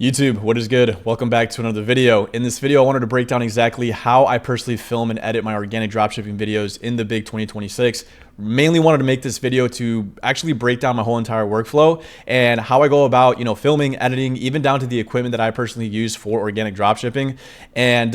YouTube, what is good? Welcome back to another video. In this video, I wanted to break down exactly how I personally film and edit my organic dropshipping videos in the big 2026. Mainly wanted to make this video to actually break down my whole entire workflow and how I go about, filming, editing, even down to the equipment that I personally use for organic dropshipping. And,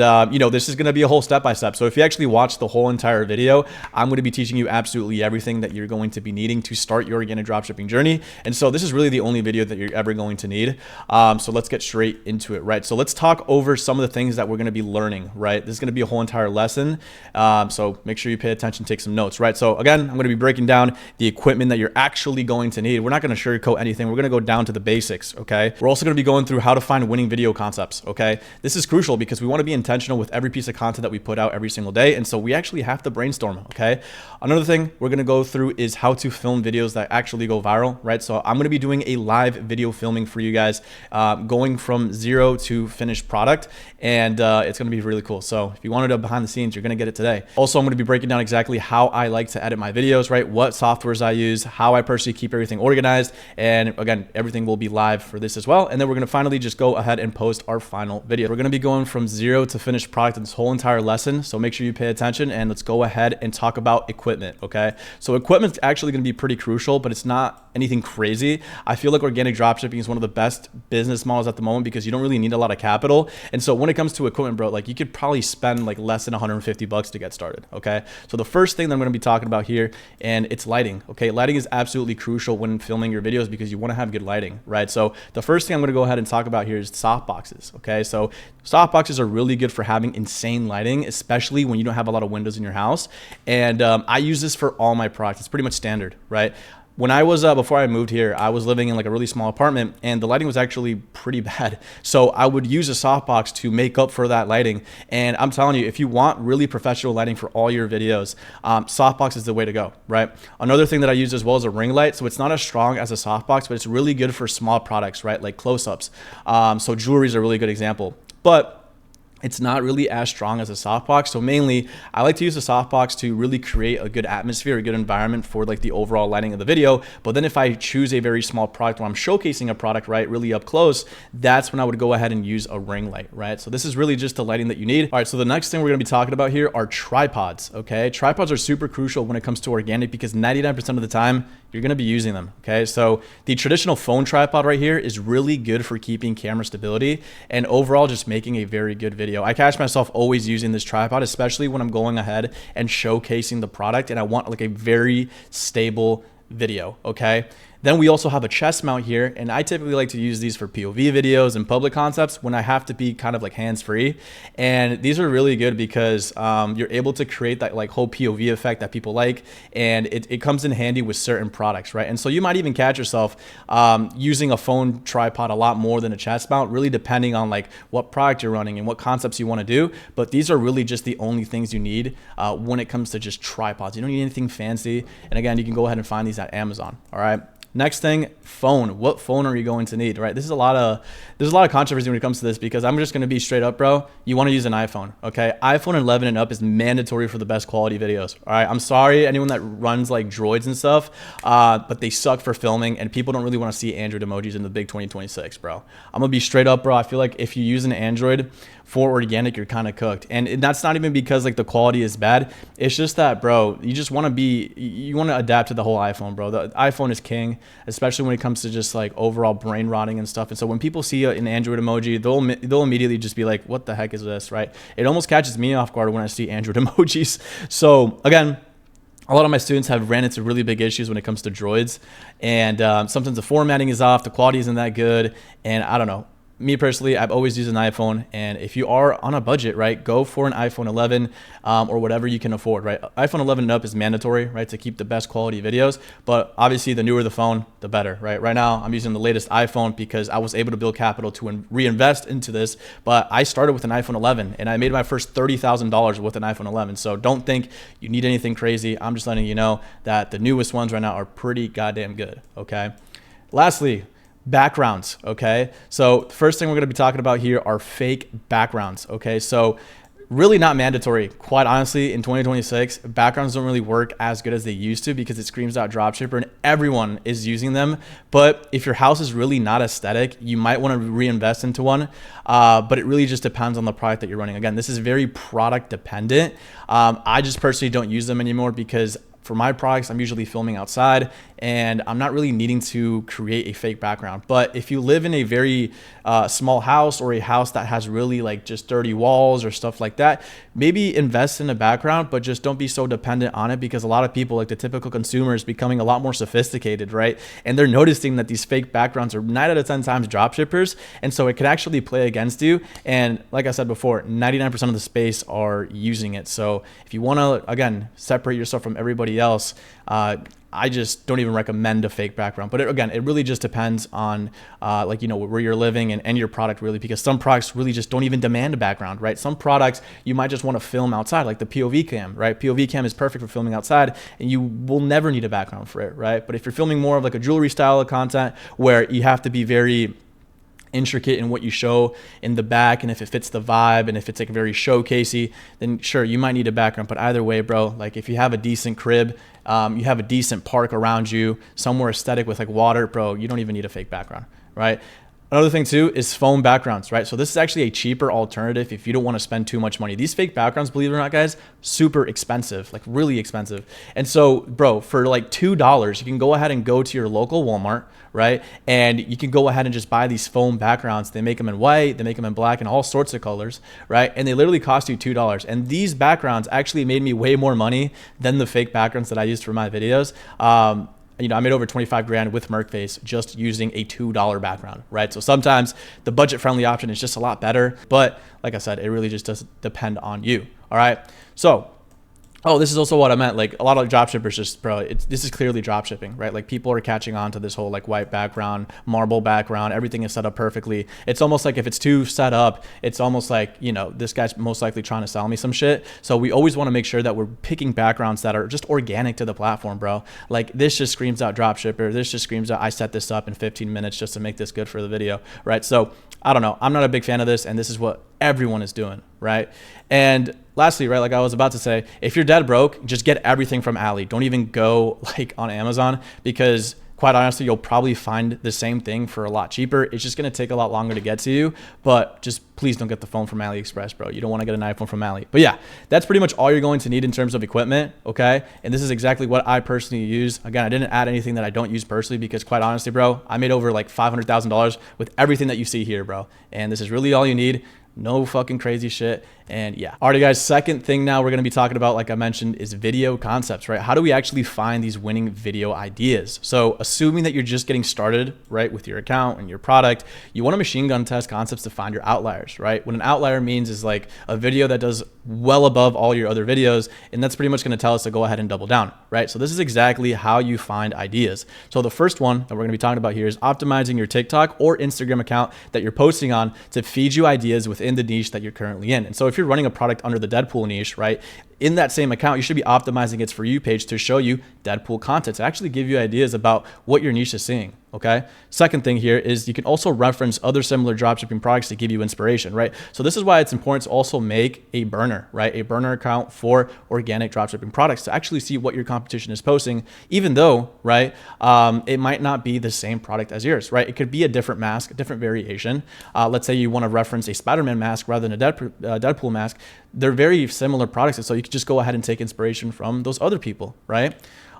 this is going to be a whole step-by-step. So if you actually watch the whole entire video, I'm going to be teaching you absolutely everything that you're going to be needing to start your organic dropshipping journey. And so this is really the only video that you're ever going to need. So let's get straight into it, right? So let's talk over some of the things that we're going to be learning, right? This is going to be a whole entire lesson. So make sure you pay attention, take some notes, right? So again, I'm going to be breaking down the equipment that you're actually going to need. We're not going to sugarcoat anything. We're going to go down to the basics, okay? We're also going to be going through how to find winning video concepts, okay? This is crucial because we want to be intentional with every piece of content that we put out every single day. And so we actually have to brainstorm, okay? Another thing we're going to go through is how to film videos that actually go viral, right? So I'm going to be doing a live video filming for you guys, going from zero to finished product. And it's going to be really cool. So if you wanted a behind the scenes, you're going to get it today. Also, I'm going to be breaking down exactly how I like to edit my videos, right? What softwares I use, how I personally keep everything organized. And again, everything will be live for this as well. And then we're going to finally just go ahead and post our final video. We're going to be going from zero to finished product in this whole entire lesson. So make sure you pay attention and let's go ahead and talk about equipment, okay? So equipment's actually going to be pretty crucial, but it's not anything crazy. I feel like organic dropshipping is one of the best business models at the moment because you don't really need a lot of capital. And so when it comes to equipment, bro, like you could probably spend like less than 150 bucks to get started, okay? So the first thing that I'm going to be talking about here, and it's lighting, okay? Lighting is absolutely crucial when filming your videos because you want to have good lighting, right? So the first thing I'm going to go ahead and talk about here is softboxes, okay? So softboxes are really good for having insane lighting, especially when you don't have a lot of windows in your house. And I use this for all my products. It's pretty much standard, right? When I was, before I moved here, I was living in like a really small apartment and the lighting was actually pretty bad. So I would use a softbox to make up for that lighting. And I'm telling you, if you want really professional lighting for all your videos, softbox is the way to go, right? Another thing that I use as well is a ring light. So it's not as strong as a softbox, but it's really good for small products, right? Like close-ups. So jewelry is a really good example. But it's not really as strong as a softbox. So mainly I like to use a softbox to really create a good atmosphere, a good environment for like the overall lighting of the video. But then if I choose a very small product where I'm showcasing a product, right, really up close, that's when I would go ahead and use a ring light, right? So this is really just the lighting that you need. All right, so the next thing we're gonna be talking about here are tripods, okay? Tripods are super crucial when it comes to organic because 99% of the time, you're gonna be using them, okay? So the traditional phone tripod right here is really good for keeping camera stability and overall just making a very good video. I catch myself always using this tripod, especially when I'm going ahead and showcasing the product and I want like a very stable video, okay? Then we also have a chest mount here, and I typically like to use these for POV videos and public concepts when I have to be kind of like hands-free. And these are really good because you're able to create that like whole POV effect that people like, and it comes in handy with certain products, right? And so you might even catch yourself using a phone tripod a lot more than a chest mount, really depending on like what product you're running and what concepts you want to do. But these are really just the only things you need when it comes to just tripods. You don't need anything fancy. And again, you can go ahead and find these at Amazon, all right? Next thing, phone. What phone are you going to need, right? There's a lot of controversy when it comes to this because I'm just going to be straight up, bro. You want to use an iPhone, okay? iPhone 11 and up is mandatory for the best quality videos, all right? I'm sorry, anyone that runs like Droids and stuff, but they suck for filming and people don't really want to see Android emojis in the big 2026, bro. I'm going to be straight up, bro. I feel like if you use an Android for organic, you're kind of cooked. And that's not even because like the quality is bad. It's just that, bro, you just want to adapt to the whole iPhone, bro. The iPhone is king, especially when it comes to just like overall brain rotting and stuff. And so when people see an Android emoji, they'll immediately just be like, what the heck is this, right? It almost catches me off guard when I see Android emojis. So again, a lot of my students have ran into really big issues when it comes to Droids. And sometimes the formatting is off, the quality isn't that good. And I don't know. Me personally, I've always used an iPhone, and if you are on a budget, right, go for an iPhone 11 or whatever you can afford, right? iPhone 11 and up is mandatory, right, to keep the best quality videos, but obviously the newer the phone, the better, right? Right now, I'm using the latest iPhone because I was able to build capital to reinvest into this, but I started with an iPhone 11, and I made my first $30,000 with an iPhone 11, so don't think you need anything crazy. I'm just letting you know that the newest ones right now are pretty goddamn good, okay? Lastly, backgrounds, okay? So the first thing we're gonna be talking about here are fake backgrounds, okay? So really not mandatory. Quite honestly, in 2026, backgrounds don't really work as good as they used to because it screams out dropshipper and everyone is using them. But if your house is really not aesthetic, you might want to reinvest into one. But it really just depends on the product that you're running. Again, this is very product dependent. I just personally don't use them anymore because for my products, I'm usually filming outside and I'm not really needing to create a fake background. But if you live in a very small house or a house that has really like just dirty walls or stuff like that, maybe invest in a background, but just don't be so dependent on it because a lot of people, like the typical consumer, is becoming a lot more sophisticated, right? And they're noticing that these fake backgrounds are 9 out of 10 times drop shippers. And so it could actually play against you. And like I said before, 99% of the space are using it. So if you want to, again, separate yourself from everybody else, I just don't even recommend a fake background. But again, it really just depends on like, you know, where you're living and your product really, because some products really just don't even demand a background, right? Some products you might just want to film outside, like the POV cam, right? POV cam is perfect for filming outside and you will never need a background for it, right? But if you're filming more of like a jewelry style of content where you have to be very intricate in what you show in the back, and if it fits the vibe and if it's like very showcasey, then sure, you might need a background. But either way, bro, like if you have a decent crib, you have a decent park around you, somewhere aesthetic with like water, bro, you don't even need a fake background, right? Another thing too is foam backgrounds, right? So this is actually a cheaper alternative if you don't want to spend too much money. These fake backgrounds, believe it or not, guys, super expensive, like really expensive. And so, bro, for like $2, you can go ahead and go to your local Walmart, right? And you can go ahead and just buy these foam backgrounds. They make them in white, they make them in black, and all sorts of colors, right? And they literally cost you $2. And these backgrounds actually made me way more money than the fake backgrounds that I used for my videos. You know, I made over 25 grand with Merkface just using a $2 background, right? So sometimes the budget friendly option is just a lot better, but like I said, it really just does depend on you. All right. So, oh, this is also what I meant. Like a lot of dropshippers just, bro, this is clearly dropshipping, right? Like people are catching on to this whole like white background, marble background, everything is set up perfectly. It's almost like if it's too set up, it's almost like, you know, this guy's most likely trying to sell me some shit. So we always want to make sure that we're picking backgrounds that are just organic to the platform, bro. Like this just screams out dropshipper. This just screams out, I set this up in 15 minutes just to make this good for the video, right? So I don't know. I'm not a big fan of this. And this is what everyone is doing, right? And lastly, right, like I was about to say, if you're dead broke, just get everything from Ali. Don't even go like on Amazon because quite honestly, you'll probably find the same thing for a lot cheaper. It's just going to take a lot longer to get to you, but just please don't get the phone from AliExpress, bro. You don't want to get an iPhone from Ali. But yeah, that's pretty much all you're going to need in terms of equipment, okay? And this is exactly what I personally use. Again, I didn't add anything that I don't use personally because quite honestly, bro, I made over like $500,000 with everything that you see here, bro. And this is really all you need. No fucking crazy shit. And yeah. Alrighty guys, second thing now we're going to be talking about, like I mentioned, is video concepts, right? How do we actually find these winning video ideas? So assuming that you're just getting started, right, with your account and your product, you want to machine gun test concepts to find your outliers, right? What an outlier means is like a video that does well above all your other videos. And that's pretty much going to tell us to go ahead and double down, right? So this is exactly how you find ideas. So the first one that we're going to be talking about here is optimizing your TikTok or Instagram account that you're posting on to feed you ideas within the niche that you're currently in. And so if you're running a product under the Deadpool niche, right, in that same account, you should be optimizing its For You page to show you Deadpool content, to actually give you ideas about what your niche is seeing. Okay. Second thing here is you can also reference other similar dropshipping products to give you inspiration, right? So this is why it's important to also make a burner, right? A burner account for organic dropshipping products to actually see what your competition is posting, even though, right, it might not be the same product as yours, right? It could be a different mask, a different variation. Let's say you want to reference a Spider-Man mask rather than a Deadpool mask. They're very similar products. And so you can just go ahead and take inspiration from those other people, right?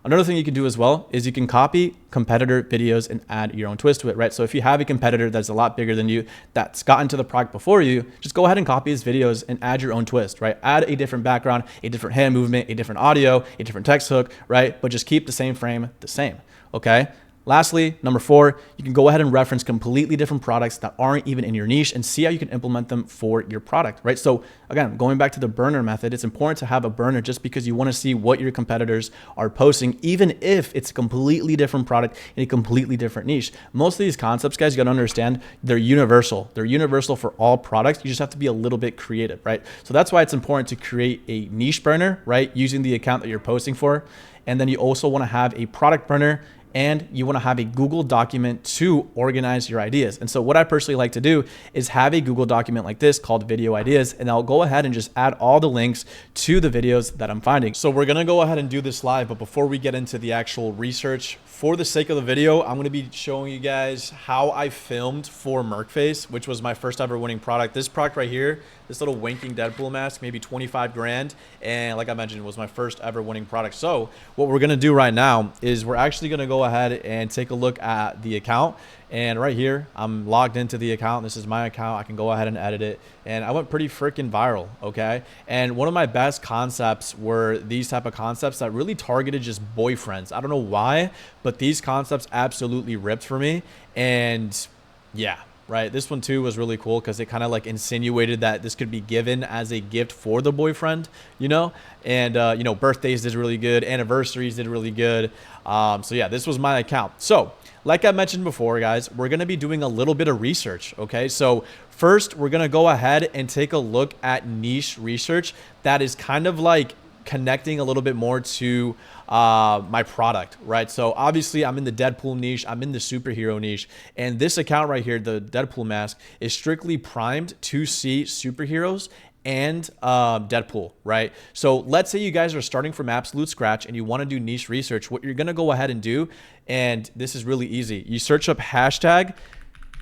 Another thing you can do as well is you can copy competitor videos and add your own twist to it, right? So if you have a competitor that's a lot bigger than you, that's gotten to the product before you, just go ahead and copy his videos and add your own twist, right? Add a different background, a different hand movement, a different audio, a different text hook, right? But just keep the same frame the same, okay? Lastly, number 4, you can go ahead and reference completely different products that aren't even in your niche and see how you can implement them for your product, right? So again, going back to the burner method, it's important to have a burner just because you want to see what your competitors are posting, even if it's a completely different product in a completely different niche. Most of these concepts, guys, you got to understand, they're universal. They're universal for all products. You just have to be a little bit creative, right? So that's why it's important to create a niche burner, right? Using the account that you're posting for. And then you also want to have a product burner and you want to have a Google document to organize your ideas. And so what I personally like to do is have a Google document like this called video ideas, and I'll go ahead and just add all the links to the videos that I'm finding. So we're going to go ahead and do this live, but before we get into the actual research, for the sake of the video, I'm going to be showing you guys how I filmed for Merkface, which was my first ever winning product. This product right here, this little winking Deadpool mask, maybe 25 grand. And like I mentioned, it was my first ever winning product. So what we're going to do right now is we're actually going to go ahead and take a look at the account. And right here, I'm logged into the account. This is my account. I can go ahead and edit it. And I went pretty freaking viral, okay? And one of my best concepts were these type of concepts that really targeted just boyfriends. I don't know why, but these concepts absolutely ripped for me. And yeah, right. This one too was really cool because it kind of like insinuated that this could be given as a gift for the boyfriend, you know? And, you know, birthdays did really good. Anniversaries did really good. So yeah, this was my account. So like I mentioned before, guys, we're going to be doing a little bit of research. Okay. So first, we're going to go ahead and take a look at niche research that is kind of like connecting a little bit more to my product, right? So obviously I'm in the Deadpool niche, I'm in the superhero niche, and this account right here, the Deadpool mask, is strictly primed to see superheroes and Deadpool, right? So let's say you guys are starting from absolute scratch and you want to do niche research. What you're going to go ahead and do, and this is really easy, you search up hashtag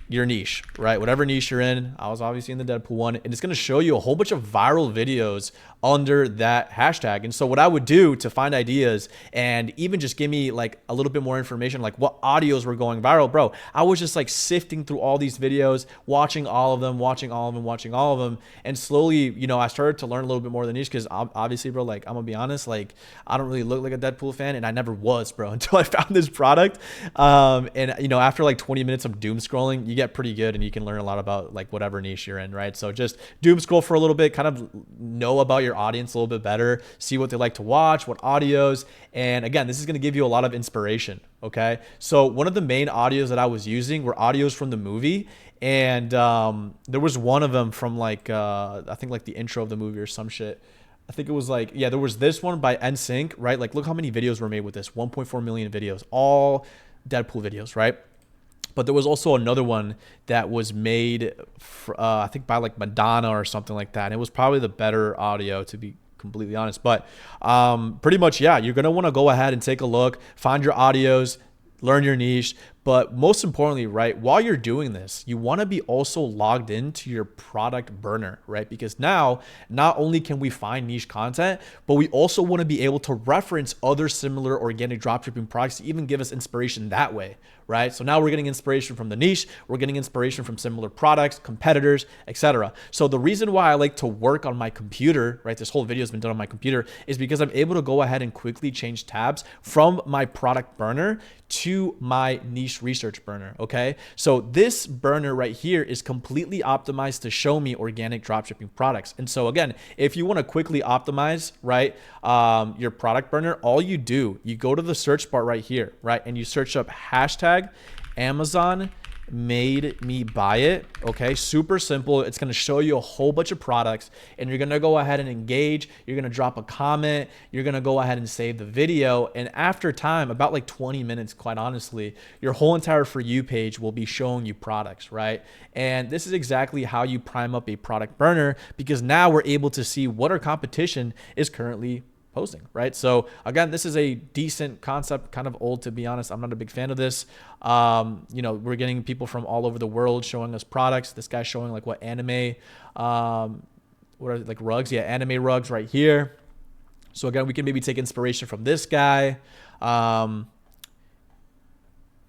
your niche, right? Whatever niche you're in. I was obviously in the Deadpool one, and it's going to show you a whole bunch of viral videos under that hashtag. And so what I would do to find ideas and even just give me like a little bit more information, like what audios were going viral, bro, I was just like sifting through all these videos, watching all of them. And slowly, you know, I started to learn a little bit more of the niche because obviously, bro, like I'm gonna be honest, like I don't really look like a Deadpool fan, and I never was, bro, until I found this product. And you know, after like 20 minutes of doom scrolling, you get pretty good and you can learn a lot about like whatever niche you're in, right? So just doom scroll for a little bit, kind of know about your audience a little bit better, see what they like to watch, what audios. And again, this is going to give you a lot of inspiration. Okay. So one of the main audios that I was using were audios from the movie. And there was one of them from like, I think like the intro of the movie or some shit. I think it was like, yeah, there was this one by NSYNC, right? Like, look how many videos were made with this, 1.4 million videos, all Deadpool videos, right? But there was also another one that was made, I think by like Madonna or something like that. And it was probably the better audio, to be completely honest. But pretty much, yeah, you're going to want to go ahead and take a look, find your audios, learn your niche. But most importantly, right, while you're doing this, you want to be also logged into your product burner, right? Because now, not only can we find niche content, but we also want to be able to reference other similar organic dropshipping products to even give us inspiration that way, right? So now we're getting inspiration from the niche, we're getting inspiration from similar products, competitors, etc. So the reason why I like to work on my computer, right, this whole video has been done on my computer, is because I'm able to go ahead and quickly change tabs from my product burner to my niche research burner. Okay. So this burner right here is completely optimized to show me organic dropshipping products. And so again, if you want to quickly optimize, right, your product burner, all you do, you go to the search bar right here, right, and you search up hashtag Amazon made me buy it. Okay, super simple. It's going to show you a whole bunch of products, and you're going to go ahead and engage. You're going to drop a comment. You're going to go ahead and save the video, and after time, about like 20 minutes, quite honestly, your whole entire For You page will be showing you products, right? And this is exactly how you prime up a product burner, because now we're able to see what our competition is currently posting, right? So again, this is a decent concept, kind of old, to be honest. I'm not a big fan of this. You know, we're getting people from all over the world showing us products. This guy's showing like what anime, what are like rugs? Yeah, anime rugs right here. So again, we can maybe take inspiration from this guy.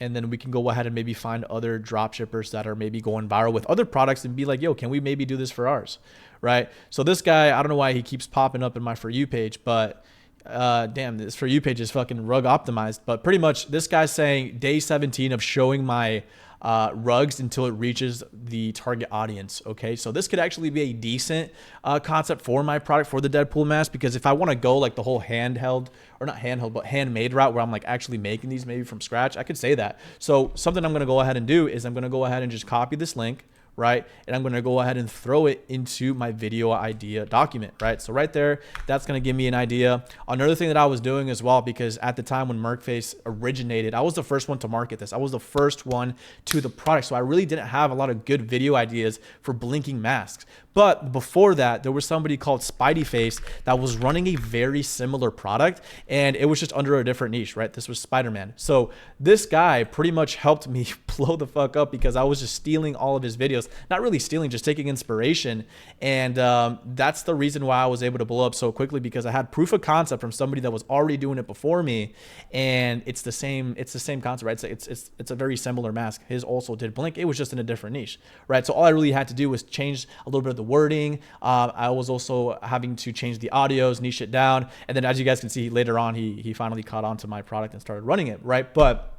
And then we can go ahead and maybe find other drop shippers that are maybe going viral with other products and be like, yo, can we maybe do this for ours? Right? So this guy, I don't know why he keeps popping up in my For You page, but damn, this For You page is fucking rug optimized. But pretty much this guy's saying day 17 of showing my rugs until it reaches the target audience. Okay, so this could actually be a decent concept for my product, for the Deadpool mask, because if I want to go like the whole handheld, or not handheld, but handmade route where I'm like actually making these maybe from scratch, I could say that. So something I'm going to go ahead and do is I'm going to go ahead and just copy this link, right? And I'm going to go ahead and throw it into my video idea document, right? So right there, that's going to give me an idea. Another thing that I was doing as well, because at the time when Merkface originated, I was the first one to market this. I was the first one to the product. So I really didn't have a lot of good video ideas for blinking masks. But before that, there was somebody called Spidey Face that was running a very similar product, and it was just under a different niche, right? This was Spider-Man. So this guy pretty much helped me blow the fuck up because I was just stealing all of his videos. Not really stealing, just taking inspiration. And that's the reason why I was able to blow up so quickly, because I had proof of concept from somebody that was already doing it before me. And it's the same concept, right? It's a very similar mask. His also did blink. It was just in a different niche, right? So all I really had to do was change a little bit of the wording. I was also having to change the audios, niche it down. And then as you guys can see later on, he finally caught on to my product and started running it, right? But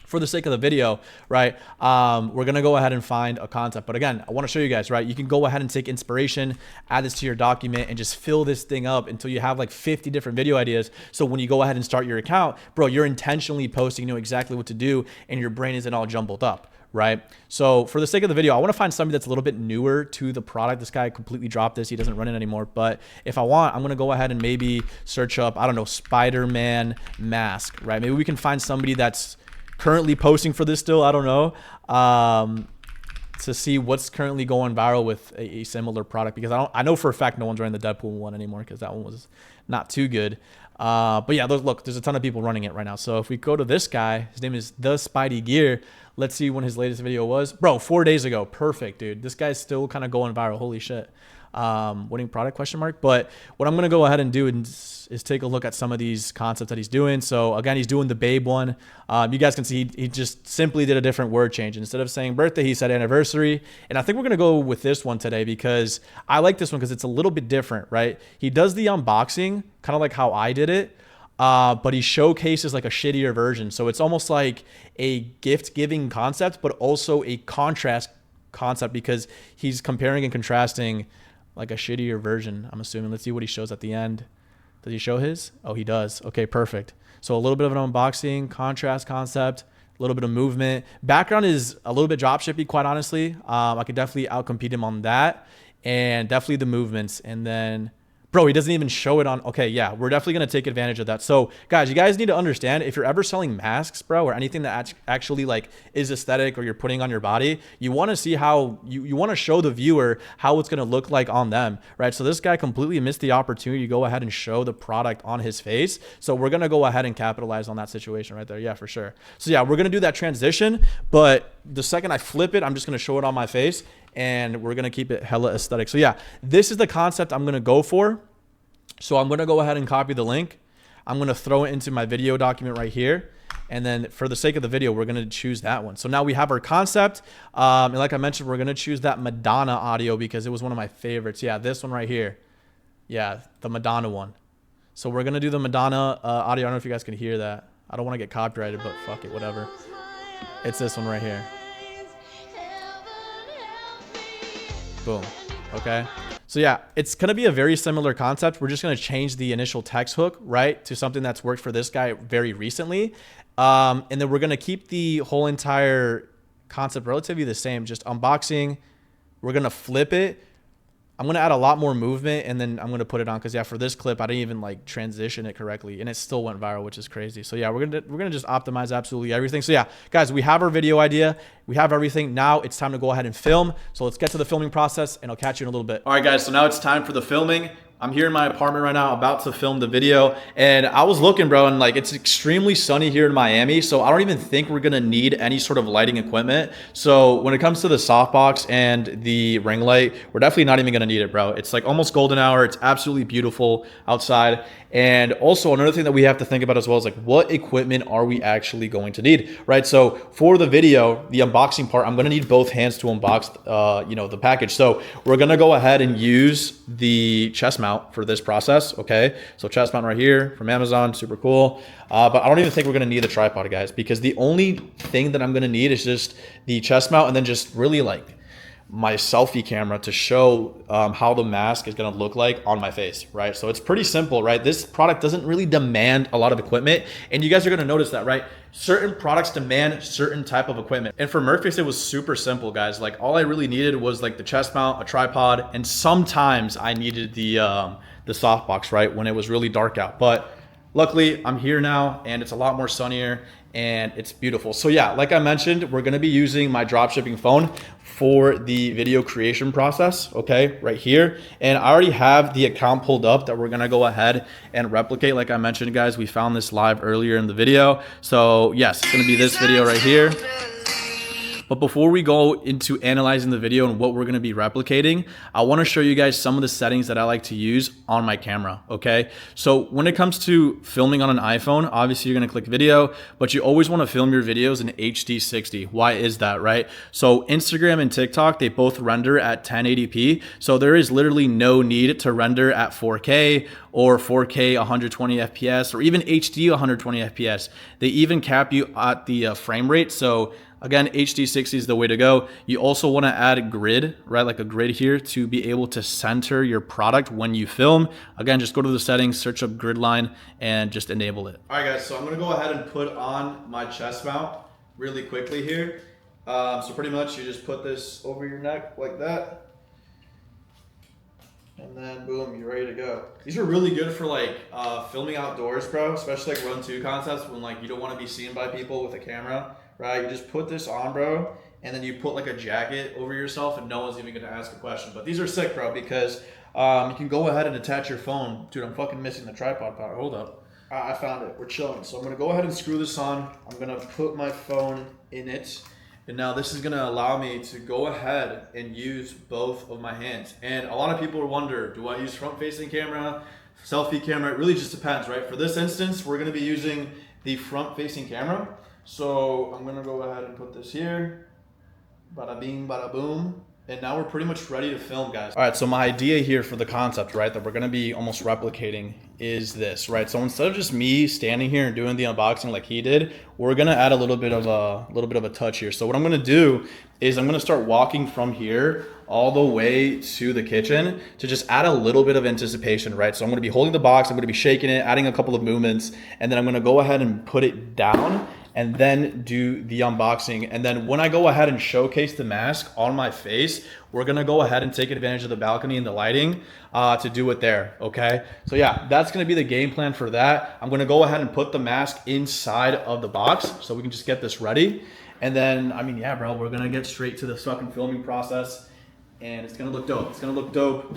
for the sake of the video, right, we're going to go ahead and find a concept. But again, I want to show you guys, right, you can go ahead and take inspiration, add this to your document, and just fill this thing up until you have like 50 different video ideas. So when you go ahead and start your account, bro, you're intentionally posting, you know exactly what to do, and your brain isn't all jumbled up, right? So for the sake of the video, I want to find somebody that's a little bit newer to the product. This guy completely dropped this. He doesn't run it anymore. But if I want, I'm going to go ahead and maybe search up, I don't know, Spider-Man mask, right? Maybe we can find somebody that's currently posting for this still, I don't know, to see what's currently going viral with a similar product, because I know for a fact no one's running the Deadpool one anymore, because that one was not too good. But yeah, look, there's a ton of people running it right now. So if we go to this guy, his name is The Spidey Gear. Let's see when his latest video was. Bro, 4 days ago. Perfect, dude. This guy's still kind of going viral. Holy shit. Winning product question mark. But what I'm going to go ahead and do is take a look at some of these concepts that he's doing. So again, he's doing the babe one. You guys can see he just simply did a different word change. Instead of saying birthday, he said anniversary. And I think we're going to go with this one today, because I like this one because it's a little bit different, right? He does the unboxing kind of like how I did it. But he showcases like a shittier version. So it's almost like a gift giving concept, but also a contrast concept, because he's comparing and contrasting like a shittier version, I'm assuming. Let's see what he shows at the end. Does he show his? Oh, he does. Okay, perfect. So a little bit of an unboxing, contrast concept, a little bit of movement. Background is a little bit dropshippy, quite honestly. I could definitely outcompete him on that, and definitely the movements. And then, bro, he doesn't even show it on. Okay, yeah, we're definitely going to take advantage of that. So guys, you guys need to understand, if you're ever selling masks, bro, or anything that actually like is aesthetic or you're putting on your body, you want to see how you want to show the viewer how it's going to look like on them, right? So this guy completely missed the opportunity to go ahead and show the product on his face. So we're going to go ahead and capitalize on that situation right there. Yeah, for sure. So yeah, we're going to do that transition, but the second I flip it, I'm just going to show it on my face, and we're going to keep it hella aesthetic. So yeah, this is the concept I'm going to go for. So I'm going to go ahead and copy the link. I'm going to throw it into my video document right here. And then for the sake of the video, we're going to choose that one. So now we have our concept. And like I mentioned, we're going to choose that Madonna audio because it was one of my favorites. Yeah, this one right here. Yeah, the Madonna one. So we're going to do the Madonna audio. I don't know if you guys can hear that. I don't want to get copyrighted, but fuck it, whatever. It's this one right here. Boom. Okay. So yeah, it's going to be a very similar concept. We're just going to change the initial text hook, right, to something that's worked for this guy very recently. And then we're going to keep the whole entire concept relatively the same, just unboxing. We're going to flip it. I'm going to add a lot more movement, and then I'm going to put it on because, yeah, for this clip, I didn't even like transition it correctly, and it still went viral, which is crazy. So yeah, we're going to just optimize absolutely everything. So yeah, guys, we have our video idea. We have everything. Now it's time to go ahead and film. So let's get to the filming process, and I'll catch you in a little bit. All right, guys, so now it's time for the filming. I'm here in my apartment right now, about to film the video, and I was looking, bro, and like it's extremely sunny here in Miami, so I don't even think we're gonna need any sort of lighting equipment. So when it comes to the softbox and the ring light, we're definitely not even gonna need it, bro. It's like almost golden hour. It's absolutely beautiful outside. And also another thing that we have to think about as well is like, what equipment are we actually going to need, right? So for the video, the unboxing part, I'm gonna need both hands to unbox, you know, the package. So we're gonna go ahead and use the chest mount for this process. Okay, so chest mount right here from Amazon, super cool. But I don't even think we're gonna need the tripod, guys, because the only thing that I'm gonna need is just the chest mount, and then just really like my selfie camera to show how the mask is going to look like on my face, right? So it's pretty simple, right? This product doesn't really demand a lot of equipment, and you guys are going to notice that, right? Certain products demand certain type of equipment. And for Murphy's, it was super simple, guys. Like all I really needed was like the chest mount, a tripod, and sometimes I needed the softbox, right? When it was really dark out. But luckily I'm here now and it's a lot more sunnier and it's beautiful. So yeah, like I mentioned, we're gonna be using my dropshipping phone for the video creation process, okay, right here. And I already have the account pulled up that we're gonna go ahead and replicate. Like I mentioned, guys, we found this live earlier in the video. So yes, it's gonna be this video right here. But before we go into analyzing the video and what we're going to be replicating, I want to show you guys some of the settings that I like to use on my camera, okay? So when it comes to filming on an iPhone, obviously you're going to click video, but you always want to film your videos in HD 60. Why is that, right? So Instagram and TikTok, they both render at 1080p. So there is literally no need to render at 4K or 4K 120 FPS or even HD 120 FPS. They even cap you at the frame rate. So again, HD 60 is the way to go. You also want to add a grid, right? Like a grid here to be able to center your product when you film. Again, just go to the settings, search up grid line, and just enable it. All right, guys, so I'm going to go ahead and put on my chest mount really quickly here. So pretty much you just put this over your neck like that. And then boom, you're ready to go. These are really good for like filming outdoors, bro, especially like run 2 concepts when like you don't want to be seen by people with a camera. Right, you just put this on, bro, and then you put like a jacket over yourself and no one's even gonna ask a question. But these are sick, bro, because you can go ahead and attach your phone. Dude, I'm fucking missing the tripod power. Hold up. I found it. We're chilling. So I'm gonna go ahead and screw this on. I'm gonna put my phone in it. And now this is gonna allow me to go ahead and use both of my hands. And a lot of people wonder, do I use front-facing camera, selfie camera? It really just depends, right? For this instance, we're gonna be using the front-facing camera. So I'm gonna go ahead and put this here, bada bing, bada boom. And now we're pretty much ready to film, guys. All right, so my idea here for the concept, right, that we're gonna be almost replicating is this, right? So instead of just me standing here and doing the unboxing like he did, we're gonna add a little bit of a touch here. So what I'm gonna do is I'm gonna start walking from here all the way to the kitchen to just add a little bit of anticipation, right? So I'm gonna be holding the box, I'm gonna be shaking it, adding a couple of movements, and then I'm gonna go ahead and put it down and then do the unboxing. And then when I go ahead and showcase the mask on my face, we're gonna go ahead and take advantage of the balcony and the lighting to do it there, okay? So yeah, that's gonna be the game plan for that. I'm gonna go ahead and put the mask inside of the box so we can just get this ready. And then, I mean, yeah, bro, we're gonna get straight to the fucking filming process and it's gonna look dope. It's gonna look dope.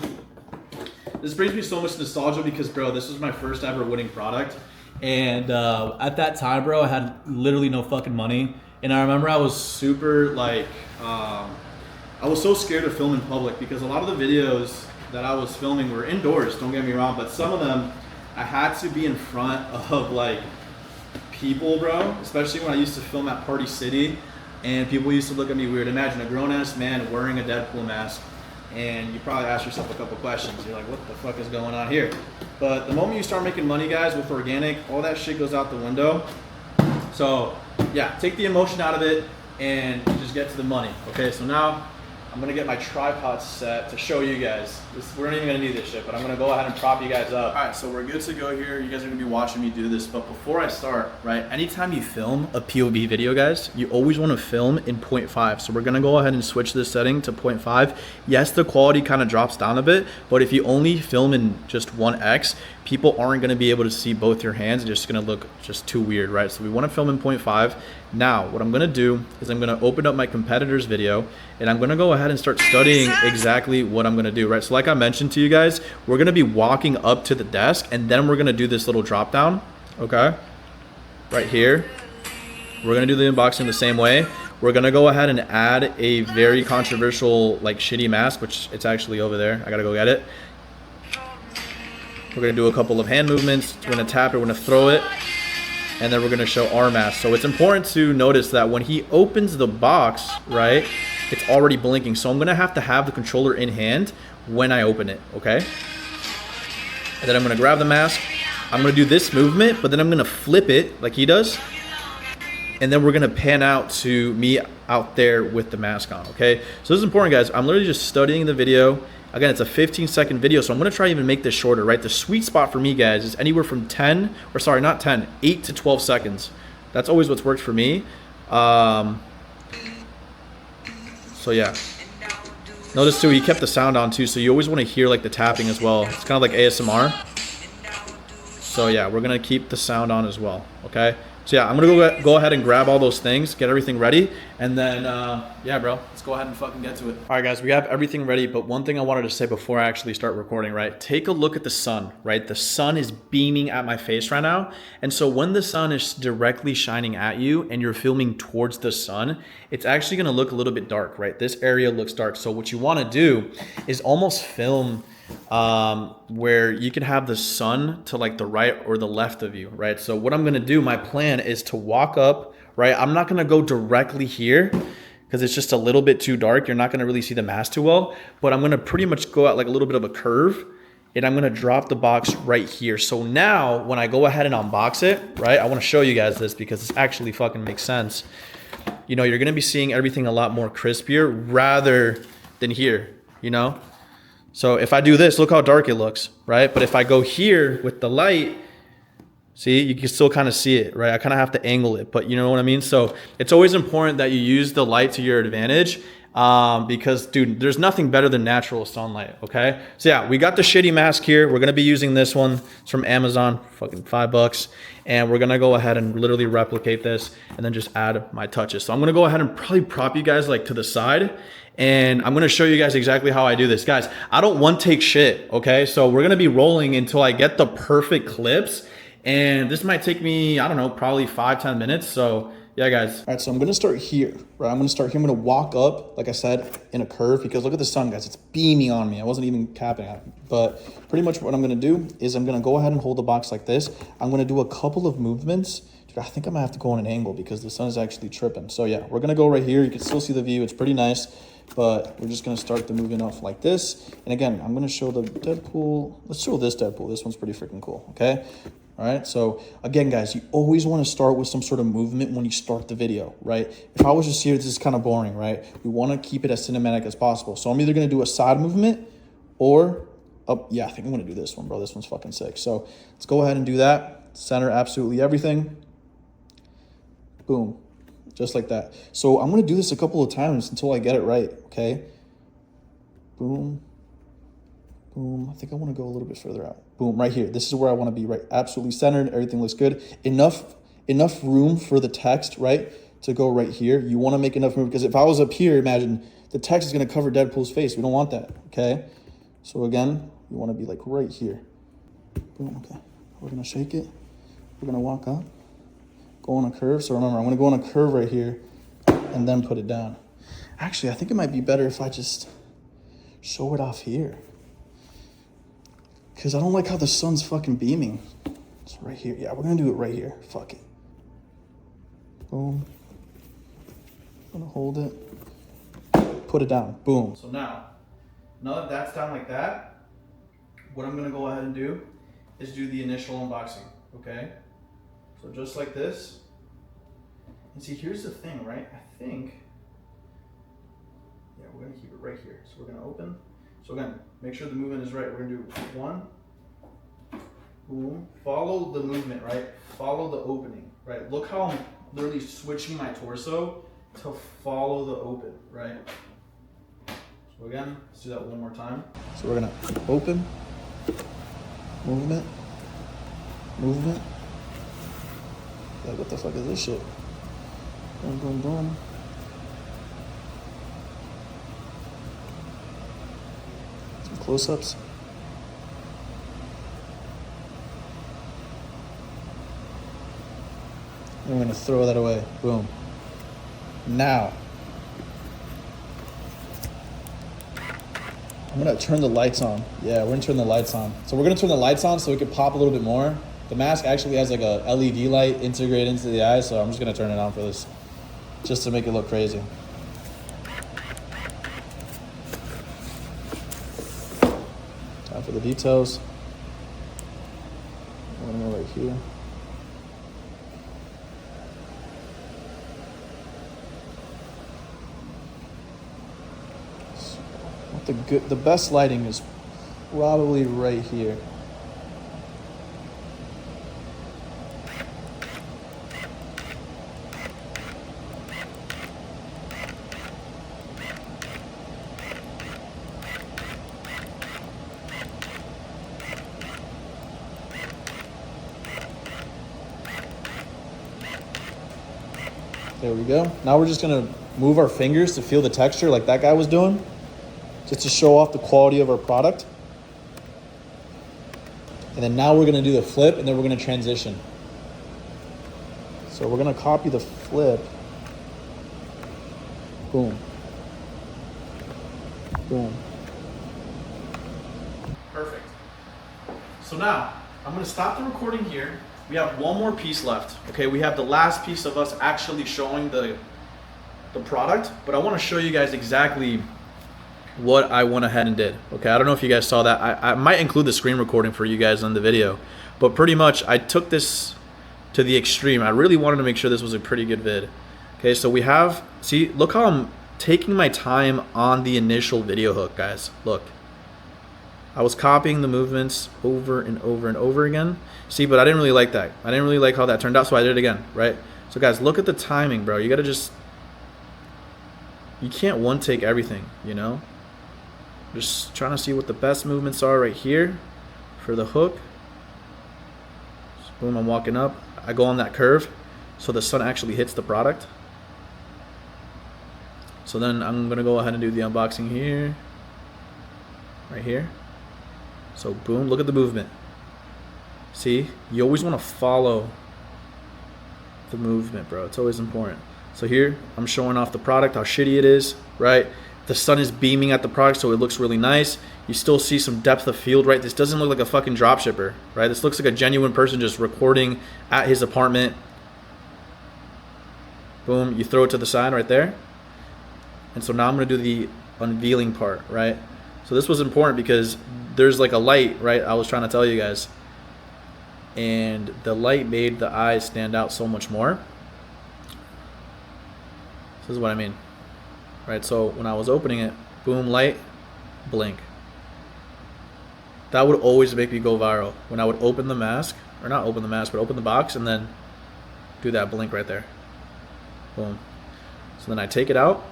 This brings me so much nostalgia because, bro, this was my first ever winning product. And at that time, bro, I had literally no fucking money. And I remember I was super like, I was so scared to film in public because a lot of the videos that I was filming were indoors, don't get me wrong, but some of them I had to be in front of like people, bro, especially when I used to film at Party City and people used to look at me weird. Imagine a grown-ass man wearing a Deadpool mask and you probably ask yourself a couple questions. You're like, what the fuck is going on here? But the moment you start making money, guys, with organic, all that shit goes out the window. So yeah, take the emotion out of it and just get to the money. Okay, so now I'm gonna get my tripod set to show you guys. We're not even gonna need this shit, but I'm gonna go ahead and prop you guys up. All right, so we're good to go here. You guys are gonna be watching me do this, but before I start, right, anytime you film a POV video, guys, you always wanna film in 0.5. So we're gonna go ahead and switch this setting to 0.5. Yes, the quality kind of drops down a bit, but if you only film in just 1x, people aren't gonna be able to see both your hands. It's just gonna look just too weird, right? So we wanna film in 0.5. Now, what I'm gonna do is I'm gonna open up my competitor's video and I'm gonna go ahead and start studying exactly what I'm gonna do, right? So like I mentioned to you guys, we're gonna be walking up to the desk and then we're gonna do this little drop down, okay? Right here. We're gonna do the unboxing the same way. We're gonna go ahead and add a very controversial, like shitty mask, which it's actually over there. I gotta go get it. We're gonna do a couple of hand movements. We're gonna tap it, we're gonna throw it, and then we're gonna show our mask. So it's important to notice that when he opens the box, right, it's already blinking. So I'm gonna have to have the controller in hand when I open it, okay? And then I'm gonna grab the mask. I'm gonna do this movement, but then I'm gonna flip it like he does. and then we're gonna pan out to me out there with the mask on, okay? So this is important, guys. I'm literally just studying the video. Again, it's a 15-second video, so I'm gonna try to even make this shorter, right? The sweet spot for me, guys, is anywhere from 8 to 12 seconds. That's always what's worked for me. So yeah. Notice too, he kept the sound on too, so you always wanna hear like the tapping as well. It's kind of like ASMR. So yeah, we're gonna keep the sound on as well, okay? So yeah, I'm gonna go ahead and grab all those things, get everything ready, and then yeah, bro, let's go ahead and fucking get to it. All right, guys, we have everything ready, but one thing I wanted to say before I actually start recording, right? Take a look at the sun, right? The sun is beaming at my face right now, and so when the sun is directly shining at you and you're filming towards the sun, it's actually gonna look a little bit dark, right? This area looks dark, so what you wanna do is almost film where you can have the sun to like the right or the left of you, right? So what I'm gonna do, my plan is to walk up, right? I'm not gonna go directly here because it's just a little bit too dark. You're not gonna really see the mask too well, but I'm gonna pretty much go at like a little bit of a curve, and I'm gonna drop the box right here. So now when I go ahead and unbox it, right? I wanna show you guys this because this actually fucking makes sense. You know, you're gonna be seeing everything a lot more crispier rather than here, you know? So if I do this, look how dark it looks, right? But if I go here with the light, see, you can still kind of see it, right? I kind of have to angle it, but you know what I mean? So it's always important that you use the light to your advantage because, dude, there's nothing better than natural sunlight, okay? So yeah, we got the shitty mask here. We're gonna be using this one. It's from Amazon, fucking $5. And we're gonna go ahead and literally replicate this and then just add my touches. So I'm gonna go ahead and probably prop you guys like to the side, and I'm gonna show you guys exactly how I do this. Guys, I don't one take shit, okay? So we're gonna be rolling until I get the perfect clips, and this might take me, I don't know, probably 5-10 minutes. So yeah, guys. All right, so I'm gonna start here, right? I'm gonna start here. I'm gonna walk up, like I said, in a curve, because look at the sun, guys. It's beaming on me. I wasn't even capping it. But pretty much what I'm gonna do is I'm gonna go ahead and hold the box like this. I'm gonna do a couple of movements. Dude, I think I might have to go on an angle because the sun is actually tripping. So yeah, we're gonna go right here. You can still see the view. It's pretty nice. But we're just gonna start the moving off like this. And again, I'm gonna show the Deadpool. Let's show this Deadpool. This one's pretty freaking cool, okay? All right, so again, guys, you always want to start with some sort of movement when you start the video, right? If I was just here, this is kind of boring, right? We want to keep it as cinematic as possible. So I'm either going to do a side movement or up. Yeah, I think I'm going to do this one, bro. This one's fucking sick. So let's go ahead and do that. Center absolutely everything. Boom, just like that. So I'm going to do this a couple of times until I get it right, okay? Boom. Boom. I think I want to go a little bit further out. Boom, right here. This is where I want to be, right? Absolutely centered. Everything looks good. Enough room for the text, right, to go right here. You want to make enough room because if I was up here, imagine the text is going to cover Deadpool's face. We don't want that, okay? So again, you want to be like right here. Boom, okay. We're going to shake it. We're going to walk up, go on a curve. So remember, I'm going to go on a curve right here and then put it down. Actually, I think it might be better if I just show it off here. Because I don't like how the sun's fucking beaming. It's right here. Yeah, we're going to do it right here. Fuck it. Boom. I'm going to hold it. Put it down. Boom. So now that that's down like that, what I'm going to go ahead and do is do the initial unboxing. Okay? So just like this. And see, here's the thing, right? I think, yeah, we're going to keep it right here. So we're going to open. So again, make sure the movement is right. We're gonna do one, boom. Follow the movement, right? Follow the opening, right? Look how I'm literally switching my torso to follow the open, right? So again, let's do that one more time. So we're gonna open, movement, movement. Like, what the fuck is this shit? Boom, boom, boom. Close-ups. And we're gonna throw that away. Boom. Now, I'm gonna turn the lights on. Yeah, we're gonna turn the lights on. So we're gonna turn the lights on so it can pop a little bit more. The mask actually has like a LED light integrated into the eye, so I'm just gonna turn it on for this, just to make it look crazy. For the details, I'm gonna go right here. the best lighting is probably right here. There we go. Now we're just gonna move our fingers to feel the texture like that guy was doing, just to show off the quality of our product. And then now we're gonna do the flip, and then we're gonna transition. So we're gonna copy the flip. Boom. Boom. Perfect. So now I'm gonna stop the recording here. We have one more piece left. Okay, we have the last piece of us actually showing the product, but I want to show you guys exactly what I went ahead and did. Okay, I don't know if you guys saw that. I might include the screen recording for you guys on the video, but pretty much I took this to the extreme. I really wanted to make sure this was a pretty good vid. Okay, so we have, see, look how I'm taking my time on the initial video hook, guys. Look, I was copying the movements over and over and over again. See, but I didn't really like that. I didn't really like how that turned out, so I did it again, right? So guys, look at the timing, bro. You gotta just, you can't one take everything, you know? Just trying to see what the best movements are right here for the hook. So boom, I'm walking up. I go on that curve so the sun actually hits the product. So then I'm gonna go ahead and do the unboxing here, right here. So boom, look at the movement. See, you always want to follow the movement, bro. It's always important. So here, I'm showing off the product, how shitty it is, right? The sun is beaming at the product, so it looks really nice. You still see some depth of field, right? This doesn't look like a fucking drop shipper, right? This looks like a genuine person just recording at his apartment. Boom, you throw it to the side right there. And so now I'm gonna do the unveiling part, right? So this was important because there's like a light, right? I was trying to tell you guys. And the light made the eyes stand out so much more. This is what I mean, right? So when I was opening it, boom, light, blink. That would always make me go viral. When I would open the mask, or not open the mask, but open the box and then do that blink right there. Boom. So then I take it out.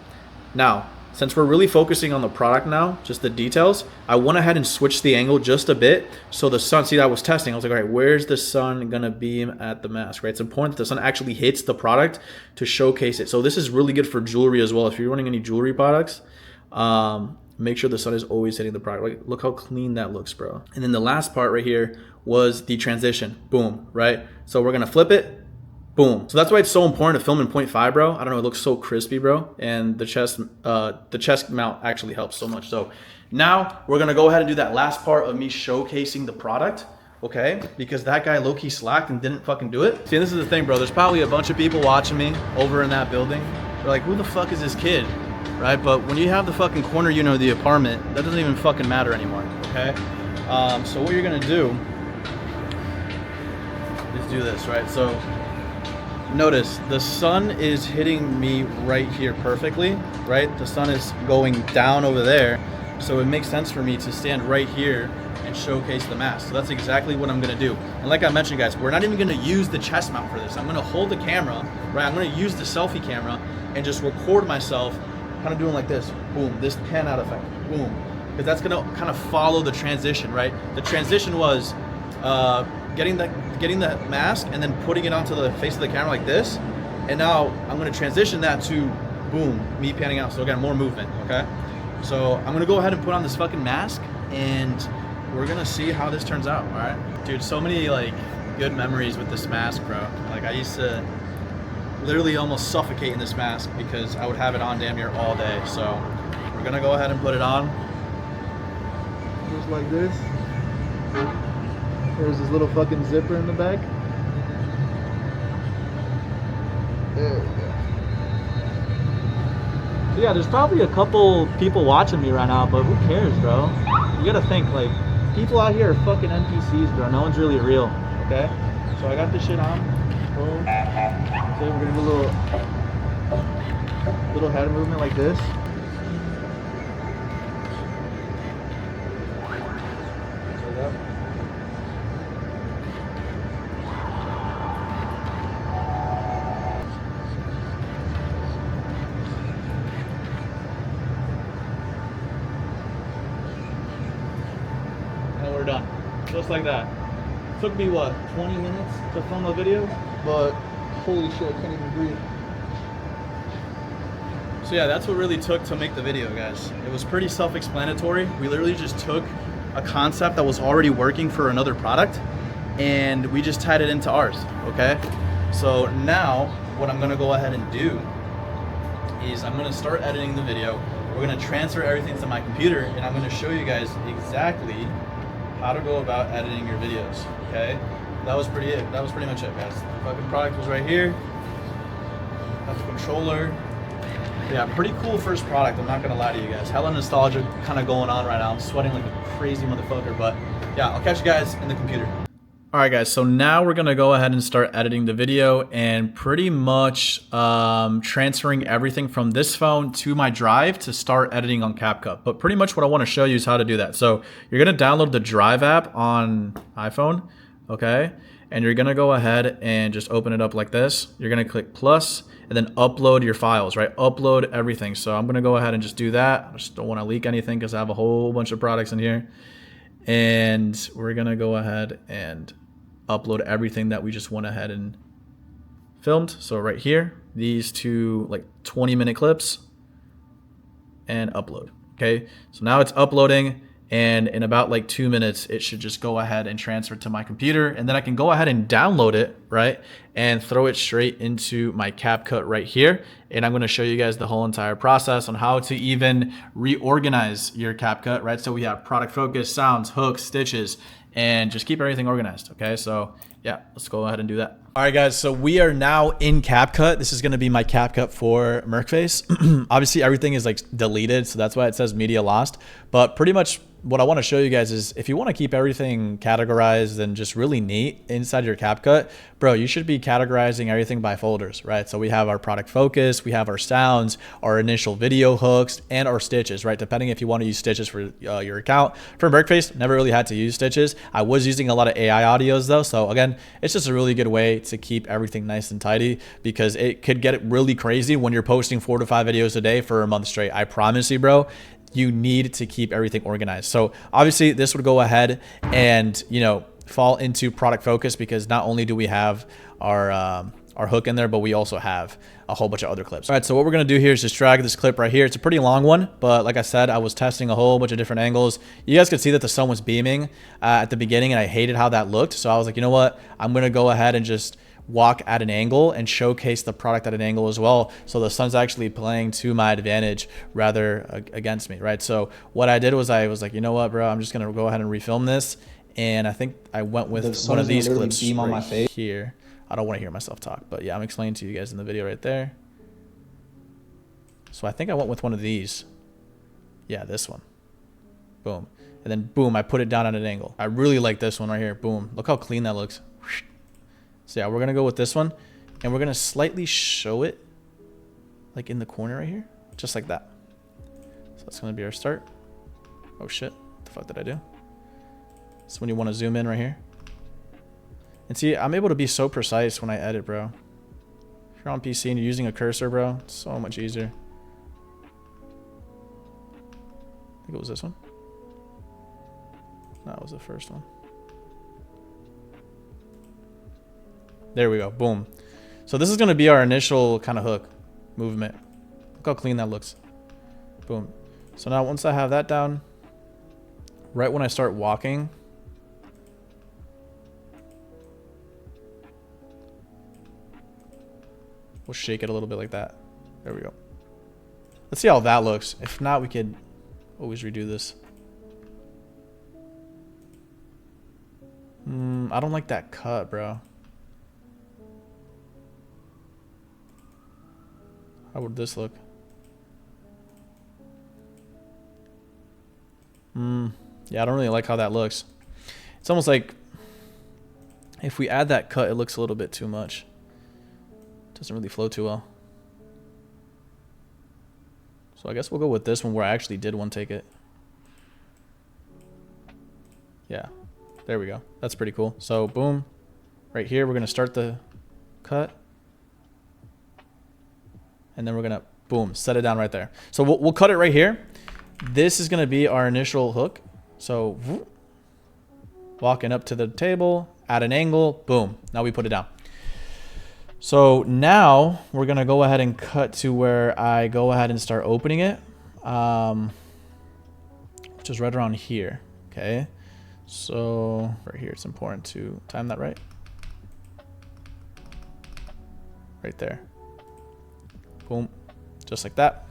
Now, since we're really focusing on the product now, just the details, I went ahead and switched the angle just a bit. So the sun, see, I was testing. I was like, all right, where's the sun gonna beam at the mask, right? It's important that the sun actually hits the product to showcase it. So this is really good for jewelry as well. If you're running any jewelry products, make sure the sun is always hitting the product. Like, look how clean that looks, bro. And then the last part right here was the transition. Boom, right? So we're gonna flip it. Boom. So that's why it's so important to film in 0.5, bro. I don't know, it looks so crispy, bro. And the chest mount actually helps so much. So now we're gonna go ahead and do that last part of me showcasing the product, okay? Because that guy low-key slacked and didn't fucking do it. See, this is the thing, bro. There's probably a bunch of people watching me over in that building. They're like, who the fuck is this kid, right? But when you have the fucking corner unit of the apartment, that doesn't even fucking matter anymore, okay? So what you're gonna do is do this, right? So notice the sun is hitting me right here perfectly, right? The sun is going down over there, so it makes sense for me to stand right here and showcase the mask. So that's exactly what I'm gonna do. And like I mentioned, guys, we're not even gonna use the chest mount for this. I'm gonna hold the camera, right? I'm gonna use the selfie camera and just record myself kind of doing like this, boom, this pan out effect, boom. Because that's gonna kind of follow the transition, right? The transition was getting the mask and then putting it onto the face of the camera like this, and now I'm going to transition that to boom, me panning out. So again, more movement. Okay, so I'm going to go ahead and put on this fucking mask and we're going to see how this turns out. All right, dude, so many like good memories with this mask, bro. Like I used to literally almost suffocate in this mask because I would have it on damn near all day. So we're going to go ahead and put it on just like this. There's this little fucking zipper in the back. There we go. So yeah, there's probably a couple people watching me right now, but who cares, bro? You gotta think, like, people out here are fucking NPCs, bro. No one's really real, okay? So I got this shit on. Boom. So we're gonna do a little head movement like this. we're done. Just like that. Took me, what, 20 minutes to film the video? But holy shit, I can't even breathe. So yeah, that's what really took to make the video, guys. It was pretty self-explanatory. We literally just took a concept that was already working for another product and we just tied it into ours, okay? So now what I'm gonna go ahead and do is I'm gonna start editing the video. We're gonna transfer everything to my computer and I'm gonna show you guys exactly how to go about editing your videos, okay? That was pretty much it, guys. The fucking product was right here. Got the controller. Yeah, pretty cool first product, I'm not gonna lie to you guys. Hella nostalgia kind of going on right now. I'm sweating like a crazy motherfucker, but yeah, I'll catch you guys in the computer. All right, guys, so now we're gonna go ahead and start editing the video and pretty much transferring everything from this phone to my drive to start editing on CapCut. But pretty much what I wanna show you is how to do that. So you're gonna download the Drive app on iPhone, okay? And you're gonna go ahead and just open it up like this. You're gonna click plus and then upload your files, right? Upload everything. So I'm gonna go ahead and just do that. I just don't wanna leak anything because I have a whole bunch of products in here. And we're gonna go ahead and upload everything that we just went ahead and filmed. So right here, these two like 20-minute clips and upload, okay? So now it's uploading and in about like 2 minutes, it should just go ahead and transfer to my computer and then I can go ahead and download it, right? And throw it straight into my CapCut right here. And I'm gonna show you guys the whole entire process on how to even reorganize your CapCut, right? So we have product focus, sounds, hooks, stitches, and just keep everything organized, okay? So yeah, let's go ahead and do that. All right, guys, so we are now in CapCut. This is gonna be my CapCut for Merkface. Obviously, everything is like deleted, so that's why it says media lost. But pretty much what I wanna show you guys is if you wanna keep everything categorized and just really neat inside your CapCut, bro, you should be categorizing everything by folders, right? So we have our product focus, we have our sounds, our initial video hooks, and our stitches, right? Depending if you wanna use stitches for your account. For Merkface, never really had to use stitches. I was using a lot of AI audios though, so again, it's just a really good way to keep everything nice and tidy because it could get really crazy when you're posting 4 to 5 videos a day for a month straight. I promise you, bro, you need to keep everything organized. So obviously this would go ahead and, you know, fall into product focus because not only do we have our hook in there, but we also have a whole bunch of other clips. All right, so what we're gonna do here is just drag this clip right here. It's a pretty long one, but like I said, I was testing a whole bunch of different angles. You guys could see that the sun was beaming at the beginning and I hated how that looked. So I was like, you know what? I'm gonna go ahead and just walk at an angle and showcase the product at an angle as well. So the sun's actually playing to my advantage rather against me, right? So what I did was I was like, you know what, bro, I'm just gonna go ahead and refilm this. And I think I went with one of these clips on my face here. I don't want to hear myself talk, but yeah, I'm explaining to you guys in the video right there. So I think I went with one of these. Yeah, this one. Boom. And then boom, I put it down at an angle. I really like this one right here. Boom. Look how clean that looks. So yeah, we're going to go with this one and we're going to slightly show it like in the corner right here, just like that. So that's going to be our start. Oh shit. What the fuck did I do? That's when you want to zoom in right here. And see, I'm able to be so precise when I edit, bro. If you're on PC and you're using a cursor, bro, it's so much easier. I think it was this one. That was the first one. There we go. Boom. So this is going to be our initial kind of hook movement. Look how clean that looks. Boom. So now once I have that down, right when I start walking, we'll shake it a little bit like that. There we go. Let's see how that looks. If not, we could always redo this. I don't like that cut, bro. How would this look? Yeah, I don't really like how that looks. It's almost like if we add that cut, it looks a little bit too much. Doesn't really flow too well. So I guess we'll go with this one where I actually did one take it. Yeah, there we go. That's pretty cool. So boom, right here, we're gonna start the cut. And then we're gonna, boom, set it down right there. So we'll cut it right here. This is gonna be our initial hook. So walking up to the table at an angle, boom. Now we put it down. So now we're gonna go ahead and cut to where I go ahead and start opening it, which is right around here, okay? So right here, it's important to time that right. Right there. Boom, just like that.